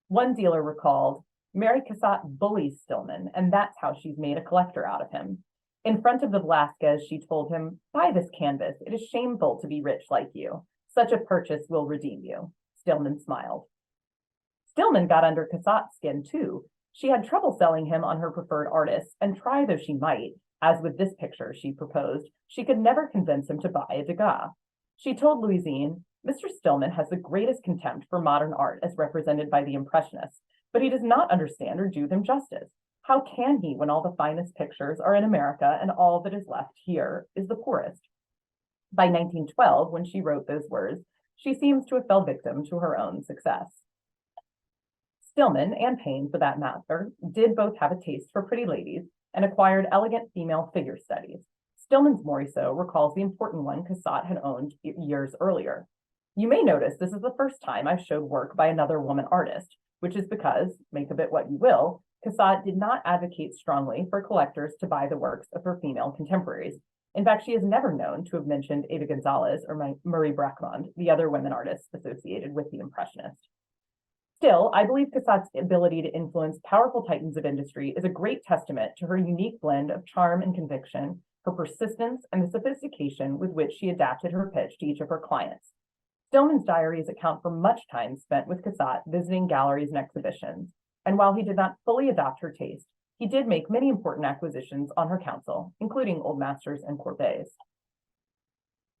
One dealer recalled, "Mary Cassatt bullies Stillman, and that's how she's made a collector out of him. In front of the Velasquez, she told him, 'Buy this canvas. It is shameful to be rich like you. Such a purchase will redeem you.'" Stillman smiled. Stillman got under Cassatt's skin, too. She had trouble selling him on her preferred artists, and try though she might, as with this picture she proposed, she could never convince him to buy a Degas. She told Louisine, "Mr. Stillman has the greatest contempt for modern art as represented by the Impressionists, but he does not understand or do them justice. How can he when all the finest pictures are in America and all that is left here is the poorest?" By 1912, when she wrote those words, she seems to have fell victim to her own success. Stillman, and Payne for that matter, did both have a taste for pretty ladies and acquired elegant female figure studies. Stillman's Morisot recalls the important one Cassatt had owned years earlier. "You may notice this is the first time I've showed work by another woman artist, which is because, make of it what you will, Cassatt did not advocate strongly for collectors to buy the works of her female contemporaries. In fact, she is never known to have mentioned Ada Gonzalez or Marie Bracquemond, the other women artists associated with the Impressionists. Still, I believe Cassatt's ability to influence powerful titans of industry is a great testament to her unique blend of charm and conviction, her persistence, and the sophistication with which she adapted her pitch to each of her clients. Stillman's diaries account for much time spent with Cassatt visiting galleries and exhibitions, and while he did not fully adopt her taste, he did make many important acquisitions on her council, including Old Masters and Courbets.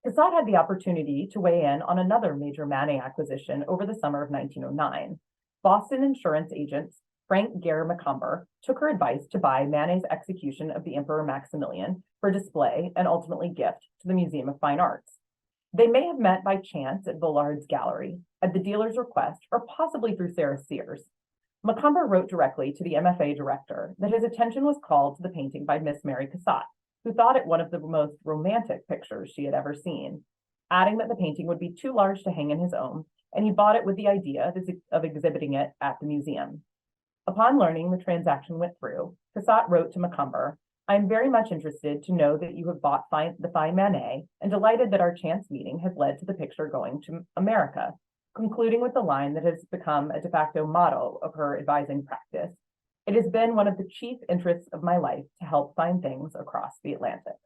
Cassatt had the opportunity to weigh in on another major Manet acquisition over the summer of 1909. Boston insurance agent Frank Gare Macomber took her advice to buy Manet's execution of the Emperor Maximilian for display and ultimately gift to the Museum of Fine Arts. They may have met by chance at Bullard's gallery, at the dealer's request, or possibly through Sarah Sears. Macomber wrote directly to the MFA director that his attention was called to the painting by Miss Mary Cassatt, who thought it one of the most romantic pictures she had ever seen, adding that the painting would be too large to hang in his own, and he bought it with the idea of exhibiting it at the museum. Upon learning the transaction went through, Cassatt wrote to Macomber, "I am very much interested to know that you have bought the fine Manet, and delighted that our chance meeting has led to the picture going to America," concluding with the line that has become a de facto motto of her advising practice. "It has been one of the chief interests of my life to help find things across the Atlantic."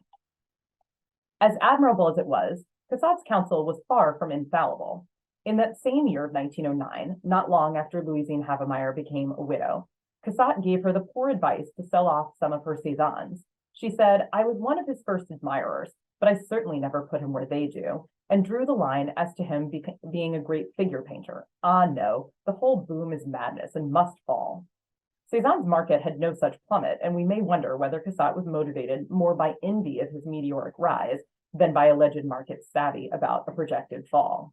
As admirable as it was, Cassatt's counsel was far from infallible. In that same year of 1909, not long after Louisine Havemeyer became a widow, Cassatt gave her the poor advice to sell off some of her Cézannes. She said, "I was one of his first admirers, but I certainly never put him where they do, and drew the line as to him being a great figure painter. Ah, no, the whole boom is madness and must fall." Cézanne's market had no such plummet, and we may wonder whether Cassatt was motivated more by envy of his meteoric rise than by alleged market savvy about a projected fall.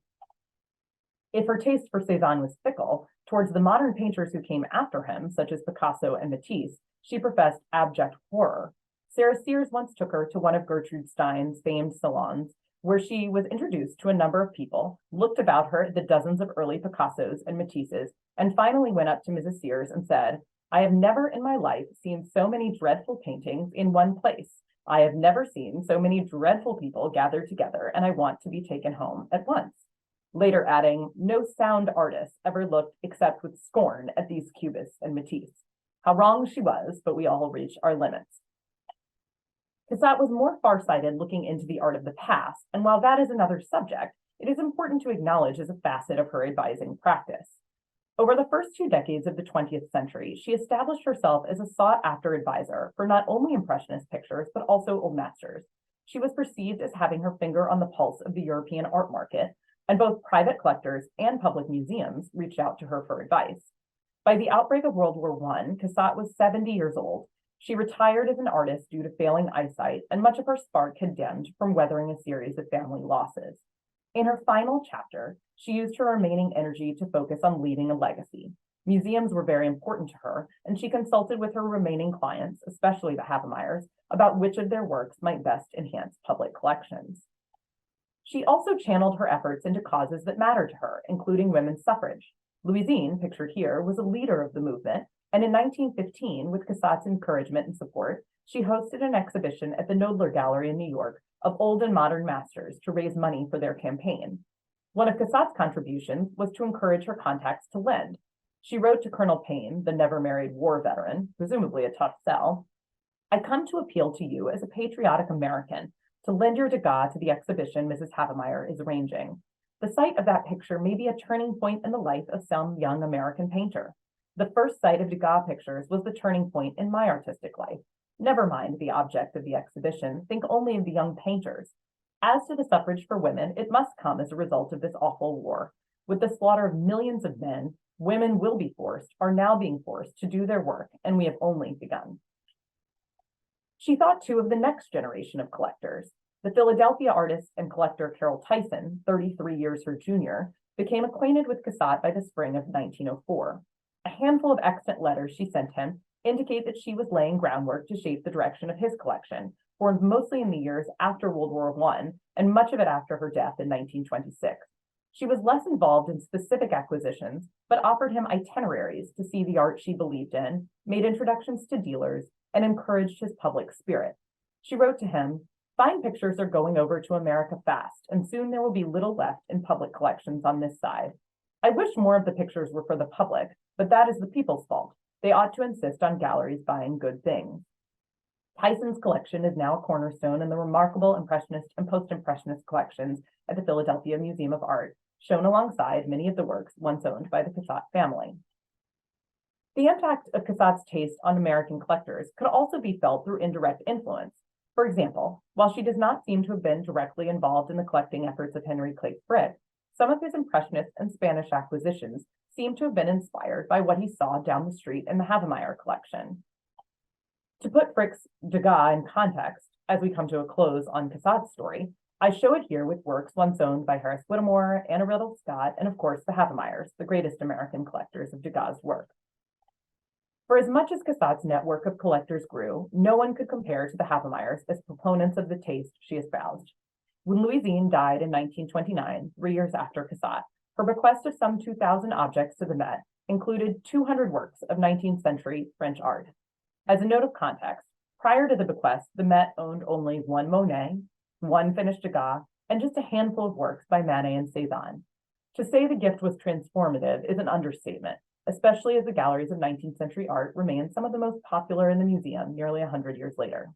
If her taste for Cézanne was fickle, towards the modern painters who came after him, such as Picasso and Matisse, she professed abject horror. Sarah Sears once took her to one of Gertrude Stein's famed salons, where she was introduced to a number of people, looked about her at the dozens of early Picassos and Matisses, and finally went up to Mrs. Sears and said, "I have never in my life seen so many dreadful paintings in one place. I have never seen so many dreadful people gathered together, and I want to be taken home at once. Later adding, no sound artist ever looked except with scorn at these Cubists and Matisse. How wrong she was, but we all reach our limits. Cassatt was more far-sighted looking into the art of the past, and while that is another subject, it is important to acknowledge as a facet of her advising practice. Over the first 2 decades of the 20th century, she established herself as a sought-after advisor for not only Impressionist pictures, but also Old Masters. She was perceived as having her finger on the pulse of the European art market, and both private collectors and public museums reached out to her for advice. By the outbreak of World War I, Cassatt was 70 years old. She retired as an artist due to failing eyesight, and much of her spark had dimmed from weathering a series of family losses. In her final chapter, she used her remaining energy to focus on leaving a legacy. Museums were very important to her, and she consulted with her remaining clients, especially the Havemeyers, about which of their works might best enhance public collections. She also channeled her efforts into causes that mattered to her, including women's suffrage. Louisine, pictured here, was a leader of the movement, and in 1915, with Cassatt's encouragement and support, she hosted an exhibition at the Knoedler Gallery in New York of old and modern masters to raise money for their campaign. One of Cassatt's contributions was to encourage her contacts to lend. She wrote to Colonel Payne, the never-married war veteran, presumably a tough sell, "I come to appeal to you as a patriotic American to lend your Degas to the exhibition Mrs. Havemeyer is arranging. The sight of that picture may be a turning point in the life of some young American painter. The first sight of Degas pictures was the turning point in my artistic life. Never mind the object of the exhibition, think only of the young painters. As to the suffrage for women, it must come as a result of this awful war. With the slaughter of millions of men, women will be forced, are now being forced to do their work, and we have only begun." She thought too of the next generation of collectors. The Philadelphia artist and collector Carol Tyson, 33 years her junior, became acquainted with Cassatt by the spring of 1904. A handful of extant letters she sent him indicate that she was laying groundwork to shape the direction of his collection, formed mostly in the years after World War I, and much of it after her death in 1926. She was less involved in specific acquisitions, but offered him itineraries to see the art she believed in, made introductions to dealers, and encouraged his public spirit. She wrote to him, "Fine pictures are going over to America fast, and soon there will be little left in public collections on this side. I wish more of the pictures were for the public, but that is the people's fault. They ought to insist on galleries buying good things." Tyson's collection is now a cornerstone in the remarkable Impressionist and Post-Impressionist collections at the Philadelphia Museum of Art, shown alongside many of the works once owned by the Cassatt family. The impact of Cassatt's taste on American collectors could also be felt through indirect influence. For example, while she does not seem to have been directly involved in the collecting efforts of Henry Clay Frick, some of his Impressionist and Spanish acquisitions seem to have been inspired by what he saw down the street in the Havemeyer collection. To put Frick's Degas in context, as we come to a close on Cassatt's story, I show it here with works once owned by Harris Whittemore, Anna Riddle Scott, and of course the Havemeyers, the greatest American collectors of Degas' work. For as much as Cassatt's network of collectors grew, no one could compare to the Havemeyers as proponents of the taste she espoused. When Louisine died in 1929, 3 years after Cassatt, her bequest of some 2,000 objects to the Met included 200 works of 19th century French art. As a note of context, prior to the bequest, the Met owned only one Monet, one finished Degas, and just a handful of works by Manet and Cézanne. To say the gift was transformative is an understatement, especially as the galleries of 19th century art remain some of the most popular in the museum nearly 100 years later.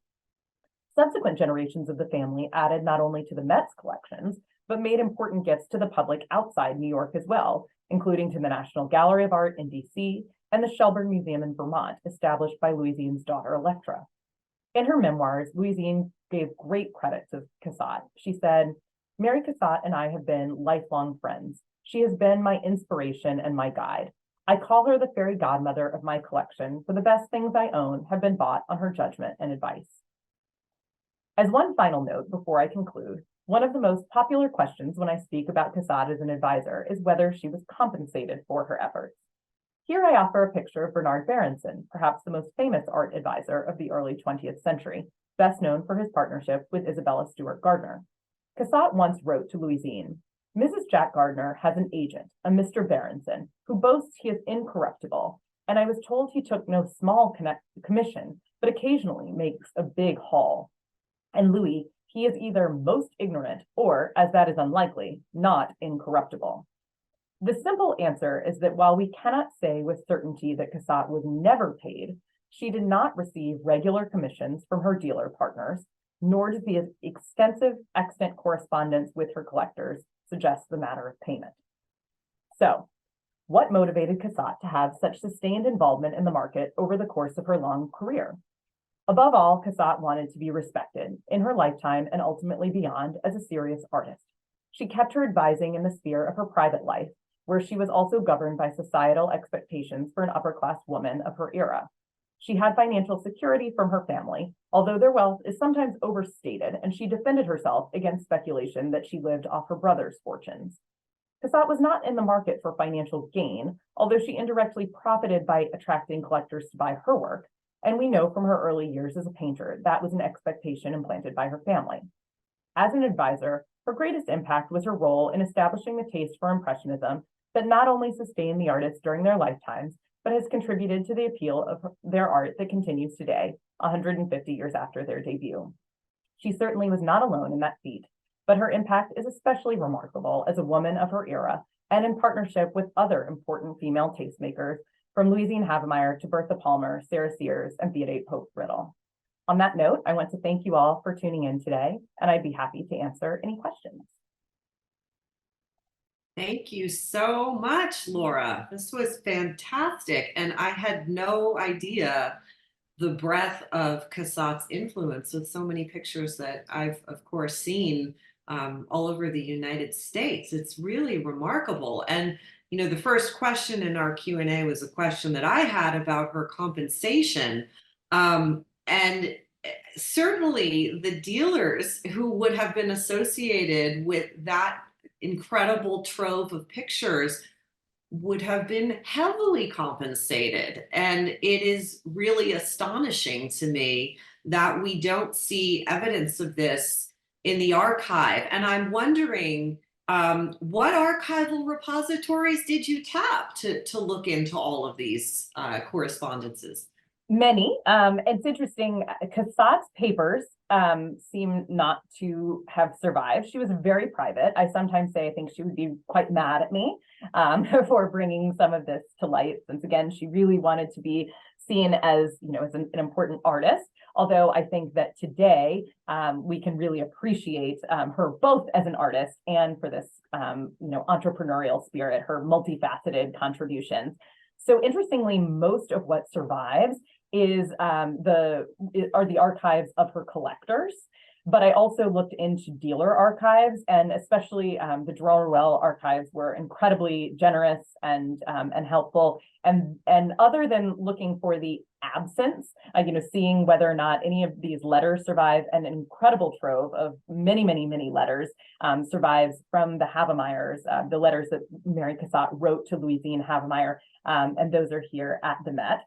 Subsequent generations of the family added not only to the Met's collections, but made important gifts to the public outside New York as well, including to the National Gallery of Art in DC and the Shelburne Museum in Vermont, established by Louisine's daughter, Electra. In her memoirs, Louisine gave great credit to Cassatt. She said, "Mary Cassatt and I have been lifelong friends. She has been my inspiration and my guide. I call her the fairy godmother of my collection, for the best things I own have been bought on her judgment and advice." As one final note before I conclude, one of the most popular questions when I speak about Cassatt as an advisor is whether she was compensated for her efforts. Here I offer a picture of Bernard Berenson, perhaps the most famous art advisor of the early 20th century, best known for his partnership with Isabella Stewart Gardner. Cassatt once wrote to Louisine, "Mrs. Jack Gardner has an agent, a Mr. Berenson, who boasts he is incorruptible, and I was told he took no small commission, but occasionally makes a big haul. And Louis, he is either most ignorant or, as that is unlikely, not incorruptible. The simple answer is that while we cannot say with certainty that Cassatt was never paid, she did not receive regular commissions from her dealer partners, nor does the extensive extant correspondence with her collectors suggest the matter of payment. So, what motivated Cassatt to have such sustained involvement in the market over the course of her long career? Above all, Cassatt wanted to be respected in her lifetime and ultimately beyond as a serious artist. She kept her advising in the sphere of her private life, where she was also governed by societal expectations for an upper-class woman of her era. She had financial security from her family, although their wealth is sometimes overstated, and she defended herself against speculation that she lived off her brother's fortunes. Cassatt was not in the market for financial gain, although she indirectly profited by attracting collectors to buy her work, and we know from her early years as a painter that was an expectation implanted by her family. As an advisor, her greatest impact was her role in establishing the taste for Impressionism that not only sustained the artists during their lifetimes, but has contributed to the appeal of their art that continues today, 150 years after their debut. She certainly was not alone in that feat, but her impact is especially remarkable as a woman of her era and in partnership with other important female tastemakers, from Louisine Havemeyer to Bertha Palmer, Sarah Sears, and Theodate Pope-Riddle. On that note, I want to thank you all for tuning in today, and I'd be happy to answer any questions. Thank you so much, Laura. This was fantastic. And I had no idea the breadth of Cassatt's influence with so many pictures that I've, of course, seen all over the United States. It's really remarkable. And, you know, the first question in our Q&A was a question that I had about her compensation. And certainly the dealers who would have been associated with that incredible trove of pictures would have been heavily compensated. And it is really astonishing to me that we don't see evidence of this in the archive. And I'm wondering, what archival repositories did you tap to look into all of these correspondences? Many. It's interesting, Cassatt's papers seem not to have survived. She was very private. I sometimes say I think she would be quite mad at me for bringing some of this to light, since again, she really wanted to be seen as, you know, as an important artist. Although I think that today we can really appreciate her both as an artist and for this, you know, entrepreneurial spirit, her multifaceted contributions. So interestingly, most of what survives are the archives of her collectors. But I also looked into dealer archives, and especially the Jerome archives were incredibly generous and helpful. And other than looking for the absence, you know, seeing whether or not any of these letters survive, an incredible trove of many letters survives from the Havemeyers, the letters that Mary Cassatt wrote to Louisine Havemeyer, and those are here at the Met.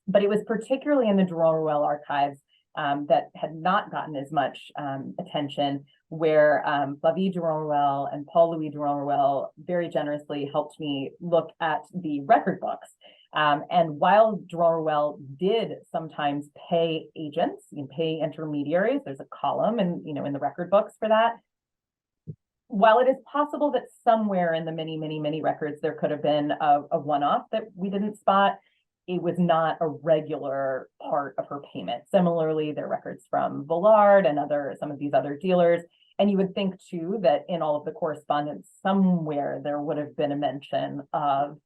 But it was particularly in the Jerome archives that had not gotten as much attention, where Flavie Jerome and Paul Louis Jerome very generously helped me look at the record books. And while Jerome did sometimes pay agents and pay intermediaries, there's a column in, you know, in the record books for that. While it is possible that somewhere in the many records there could have been a one-off that we didn't spot, it was not a regular part of her payment. Similarly, there are records from Villard and some of these other dealers. And you would think too that in all of the correspondence somewhere there would have been a mention of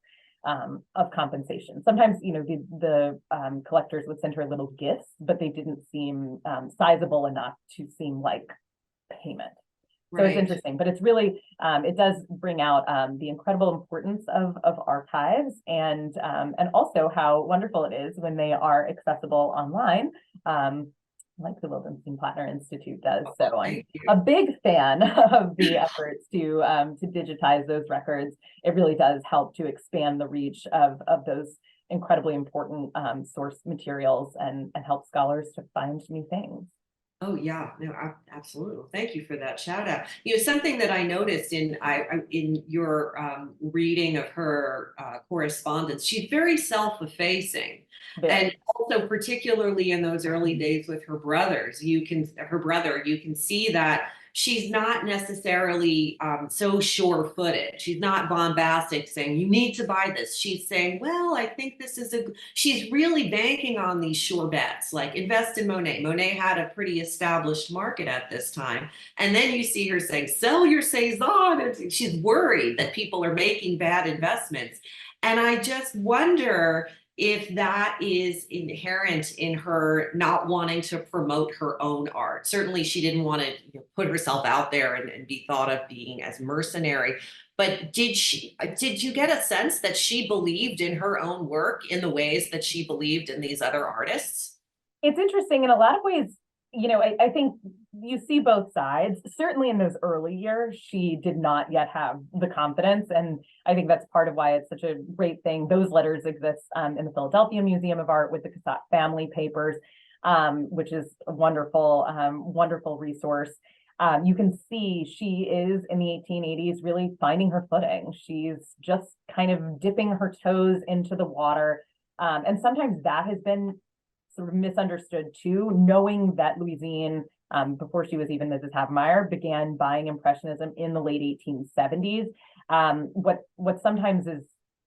compensation. Sometimes, you know, the collectors would send her little gifts, but they didn't seem sizable enough to seem like payment. So Right. It's interesting, but it's really, it does bring out the incredible importance of archives, and also how wonderful it is when they are accessible online, like the Wildenstein-Plattner Institute does. So I'm a big fan of the efforts to digitize those records. It really does help to expand the reach of those incredibly important source materials and help scholars to find new things. Oh yeah, no, absolutely. Thank you for that shout out. Something that I noticed in your reading of her correspondence, she's very self-effacing, and Very. also particularly in those early days with her brother, you can see that she's not necessarily so sure-footed. She's not bombastic saying you need to buy this. She's saying, well, I think this is a she's really banking on these sure bets, like invest in Monet. Monet had a pretty established market at this time. And then you see her saying, sell your Cezanne. And she's worried that people are making bad investments. And I just wonder if that is inherent in her not wanting to promote her own art. Certainly, she didn't want to put herself out there and be thought of being as mercenary. But did you get a sense that she believed in her own work in the ways that she believed in these other artists? It's interesting in a lot of ways. I think you see both sides. Certainly in those early years, she did not yet have the confidence. And I think that's part of why it's such a great thing. Those letters exist in the Philadelphia Museum of Art with the Cassatt family papers, which is a wonderful resource. You can see she is in the 1880s really finding her footing. She's just kind of dipping her toes into the water. And sometimes that has been sort of misunderstood too, knowing that Louisine, before she was even Mrs. Havemeyer, began buying Impressionism in the late 1870s. What sometimes is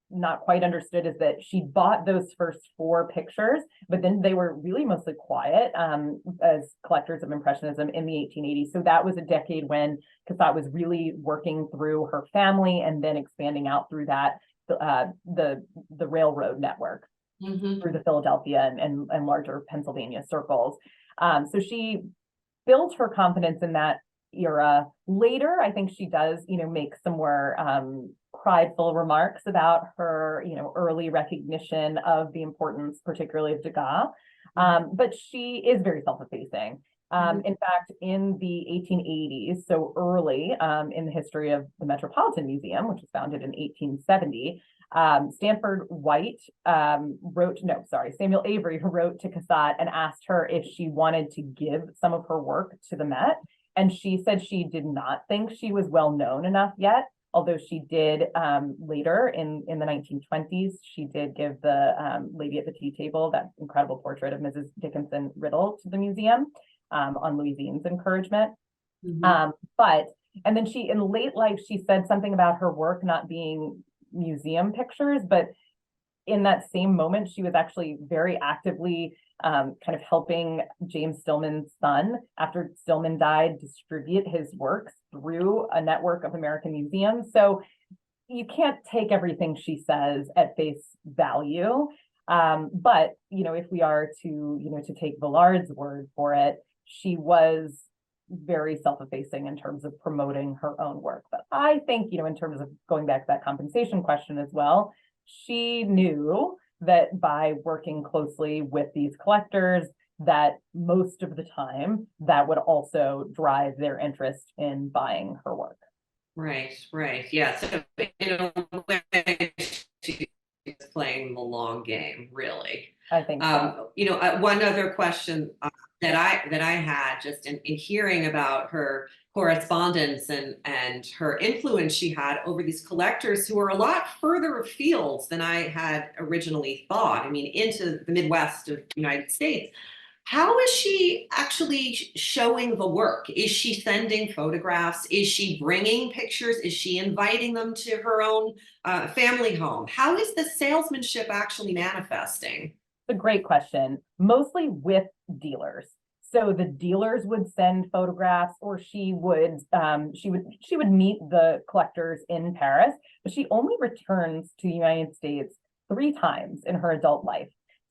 not quite understood is that she bought those first 4 pictures, but then they were really mostly quiet as collectors of Impressionism in the 1880s. So that was a decade when Cassatt was really working through her family and then expanding out through that the railroad network through the Philadelphia and larger Pennsylvania circles. So she built her confidence in that era. Later, I think she does, make some more prideful remarks about her, early recognition of the importance, particularly of Degas. But she is very self-effacing. In fact, in the 1880s, so early in the history of the Metropolitan Museum, which was founded in 1870, Samuel Avery wrote to Cassatt and asked her if she wanted to give some of her work to the Met. And she said she did not think she was well known enough yet, although she did later in the 1920s, she did give the Lady at the Tea Table, that incredible portrait of Mrs. Dickinson Riddle, to the museum on Louisine's encouragement. And then she, in late life, she said something about her work not being museum pictures, but in that same moment, she was actually very actively kind of helping James Stillman's son, after Stillman died, distribute his works through a network of American museums. So you can't take everything she says at face value. But, if we are to take Villard's word for it, she was very self-effacing in terms of promoting her own work. But I think, in terms of going back to that compensation question as well, she knew that by working closely with these collectors, that most of the time that would also drive their interest in buying her work. Right. Yeah. So in a way, she's playing the long game, really. I think so. One other question that I had just in hearing about her correspondence and her influence she had over these collectors who are a lot further afield than I had originally thought. I mean, into the Midwest of the United States. How is she actually showing the work? Is she sending photographs? Is she bringing pictures? Is she inviting them to her own family home? How is the salesmanship actually manifesting? A great question. Mostly with dealers. So the dealers would send photographs, or she would meet the collectors in Paris, but she only returns to the United States 3 times in her adult life.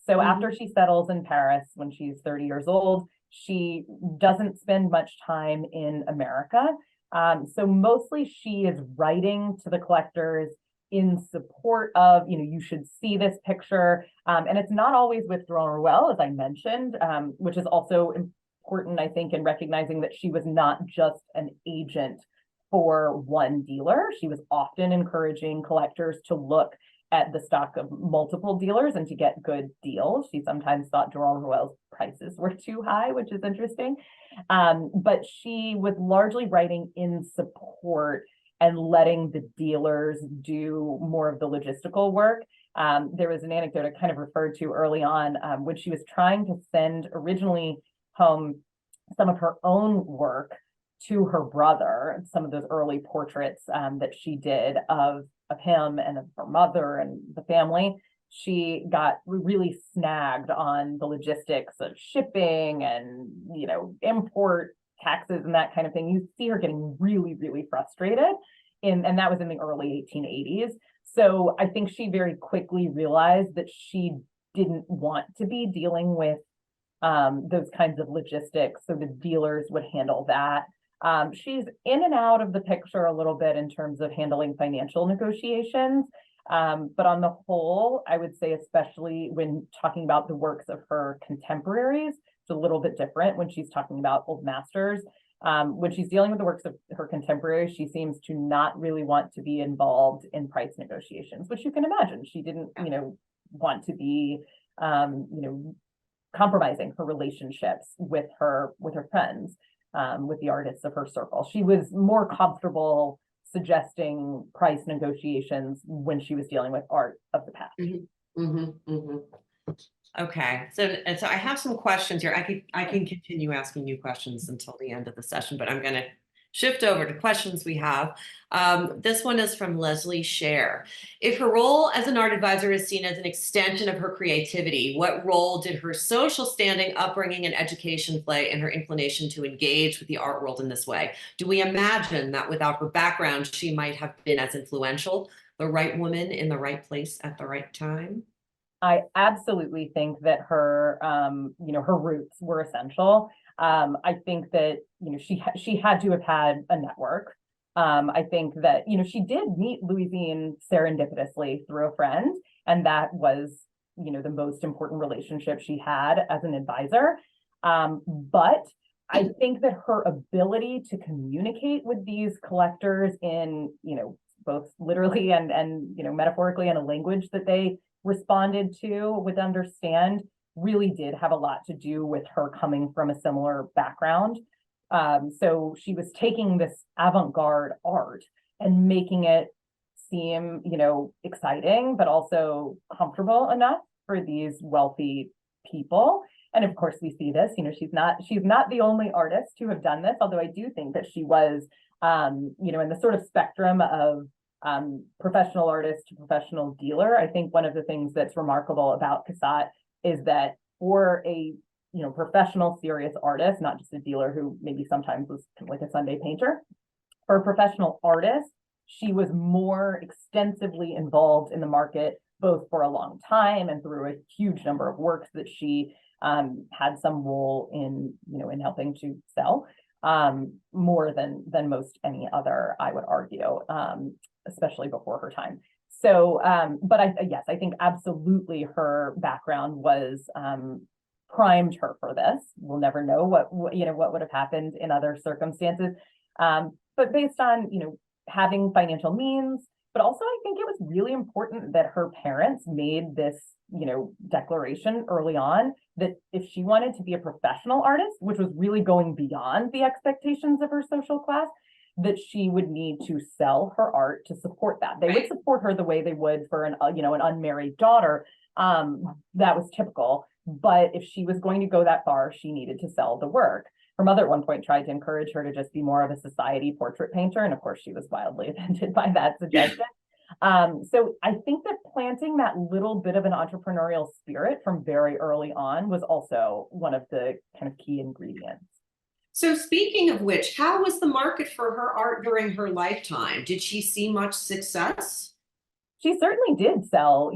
So after she settles in Paris when she's 30 years old, she doesn't spend much time in America. So mostly she is writing to the collectors in support of, you should see this picture. And it's not always with Drouin Rouelle, as I mentioned, which is also important, I think, in recognizing that she was not just an agent for one dealer. She was often encouraging collectors to look at the stock of multiple dealers and to get good deals. She sometimes thought Jerome Ruel's prices were too high, which is interesting. But she was largely writing in support and letting the dealers do more of the logistical work. There was an anecdote I kind of referred to early on when she was trying to send originally home some of her own work to her brother, some of those early portraits that she did of him and of her mother and the family. She got really snagged on the logistics of shipping and, import taxes and that kind of thing. You see her getting really, really frustrated, and that was in the early 1880s. So I think she very quickly realized that she didn't want to be dealing with those kinds of logistics, so the dealers would handle that. She's in and out of the picture a little bit in terms of handling financial negotiations. But on the whole, I would say, especially when talking about the works of her contemporaries, it's a little bit different when she's talking about old masters. When she's dealing with the works of her contemporaries, she seems to not really want to be involved in price negotiations, which you can imagine. She didn't, want to be, compromising her relationships with her friends, with the artists of her circle. She was more comfortable suggesting price negotiations when she was dealing with art of the past. Okay, so I have some questions here. I can continue asking you questions until the end of the session, but I'm going to shift over to questions we have. This one is from Leslie Scher. If her role as an art advisor is seen as an extension of her creativity, what role did her social standing, upbringing, and education play in her inclination to engage with the art world in this way? Do we imagine that without her background, she might have been as influential, the right woman in the right place at the right time? I absolutely think that her, her roots were essential. I think that, she had to have had a network. I think that, she did meet Louisine serendipitously through a friend, and that was, the most important relationship she had as an advisor. But I think that her ability to communicate with these collectors in, both literally and metaphorically in a language that they responded to would understand really did have a lot to do with her coming from a similar background. So she was taking this avant-garde art and making it seem, exciting, but also comfortable enough for these wealthy people. And of course, we see this, she's not the only artist to have done this, although I do think that she was, in the sort of spectrum of professional artist to professional dealer. I think one of the things that's remarkable about Cassatt is that for a professional serious artist, not just a dealer who maybe sometimes was kind of like a Sunday painter, for a professional artist, she was more extensively involved in the market, both for a long time and through a huge number of works that she had some role in, in helping to sell, more than most any other, I would argue, especially before her time. So, but yes, I think absolutely her background was primed her for this. We'll never know what would have happened in other circumstances. But based on, having financial means, but also I think it was really important that her parents made this, declaration early on that if she wanted to be a professional artist, which was really going beyond the expectations of her social class, that she would need to sell her art to support that. They would support her the way they would for an unmarried daughter. That was typical. But if she was going to go that far, she needed to sell the work. Her mother at one point tried to encourage her to just be more of a society portrait painter. And of course, she was wildly offended by that suggestion. So I think that planting that little bit of an entrepreneurial spirit from very early on was also one of the kind of key ingredients. So speaking of which, how was the market for her art during her lifetime? Did she see much success? She certainly did sell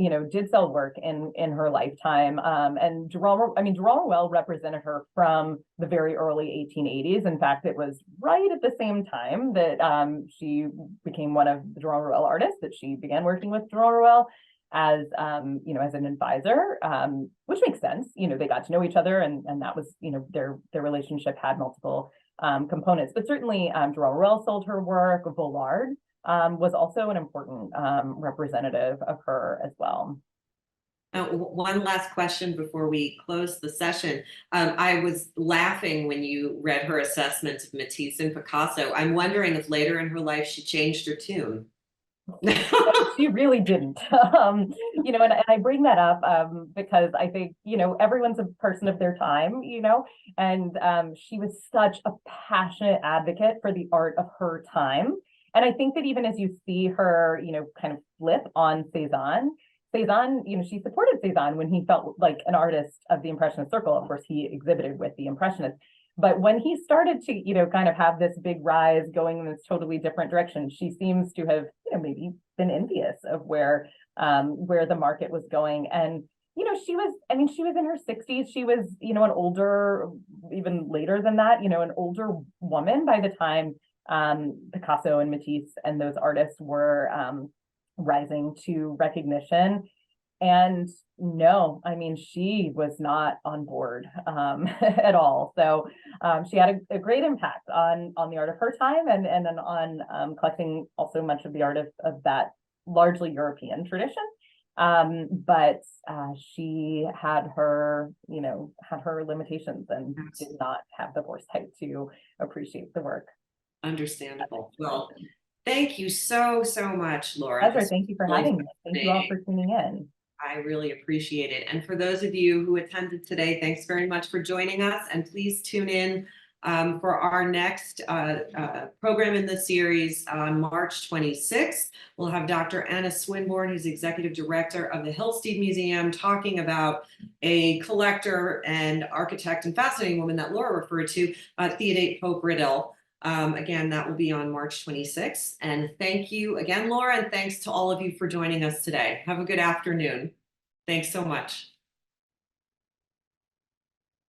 work in her lifetime. And Jerome Ruel represented her from the very early 1880s. In fact, it was right at the same time that she became one of the Jerome Ruel artists, that she began working with Jerome Ruel as as an advisor, which makes sense. They got to know each other, and that was, their relationship had multiple components. But certainly Jerome Ruel sold her work. Vollard was also an important representative of her as well. One last question before we close the session. I was laughing when you read her assessment of Matisse and Picasso. I'm wondering if later in her life she changed her tune. She really didn't. And I bring that up because I think, everyone's a person of their time, and she was such a passionate advocate for the art of her time. And I think that even as you see her, kind of flip on Cézanne, she supported Cézanne when he felt like an artist of the Impressionist circle. Of course, he exhibited with the Impressionists. But when he started to, kind of have this big rise going in this totally different direction, she seems to have, maybe been envious of where the market was going. And, she was in her 60s. She was, an older, even later than that, an older woman by the time Picasso and Matisse and those artists were rising to recognition. And no, she was not on board at all. So she had a great impact on the art of her time, and then on collecting also much of the art of that largely European tradition. But she had her limitations and did not have the foresight to appreciate the work. Understandable. Well, thank you so much, Laura. Pleasure. Thank you for having me. Thank you all for tuning in. I really appreciate it. And for those of you who attended today, thanks very much for joining us. And please tune in for our next program in the series on March 26th. We'll have Dr. Anna Swinburne, who's Executive Director of the Hillstead Museum, talking about a collector and architect and fascinating woman that Laura referred to, Theodate Pope Riddle. Again, that will be on March 26th. And thank you again, Laura, and thanks to all of you for joining us today. Have a good afternoon. Thanks so much.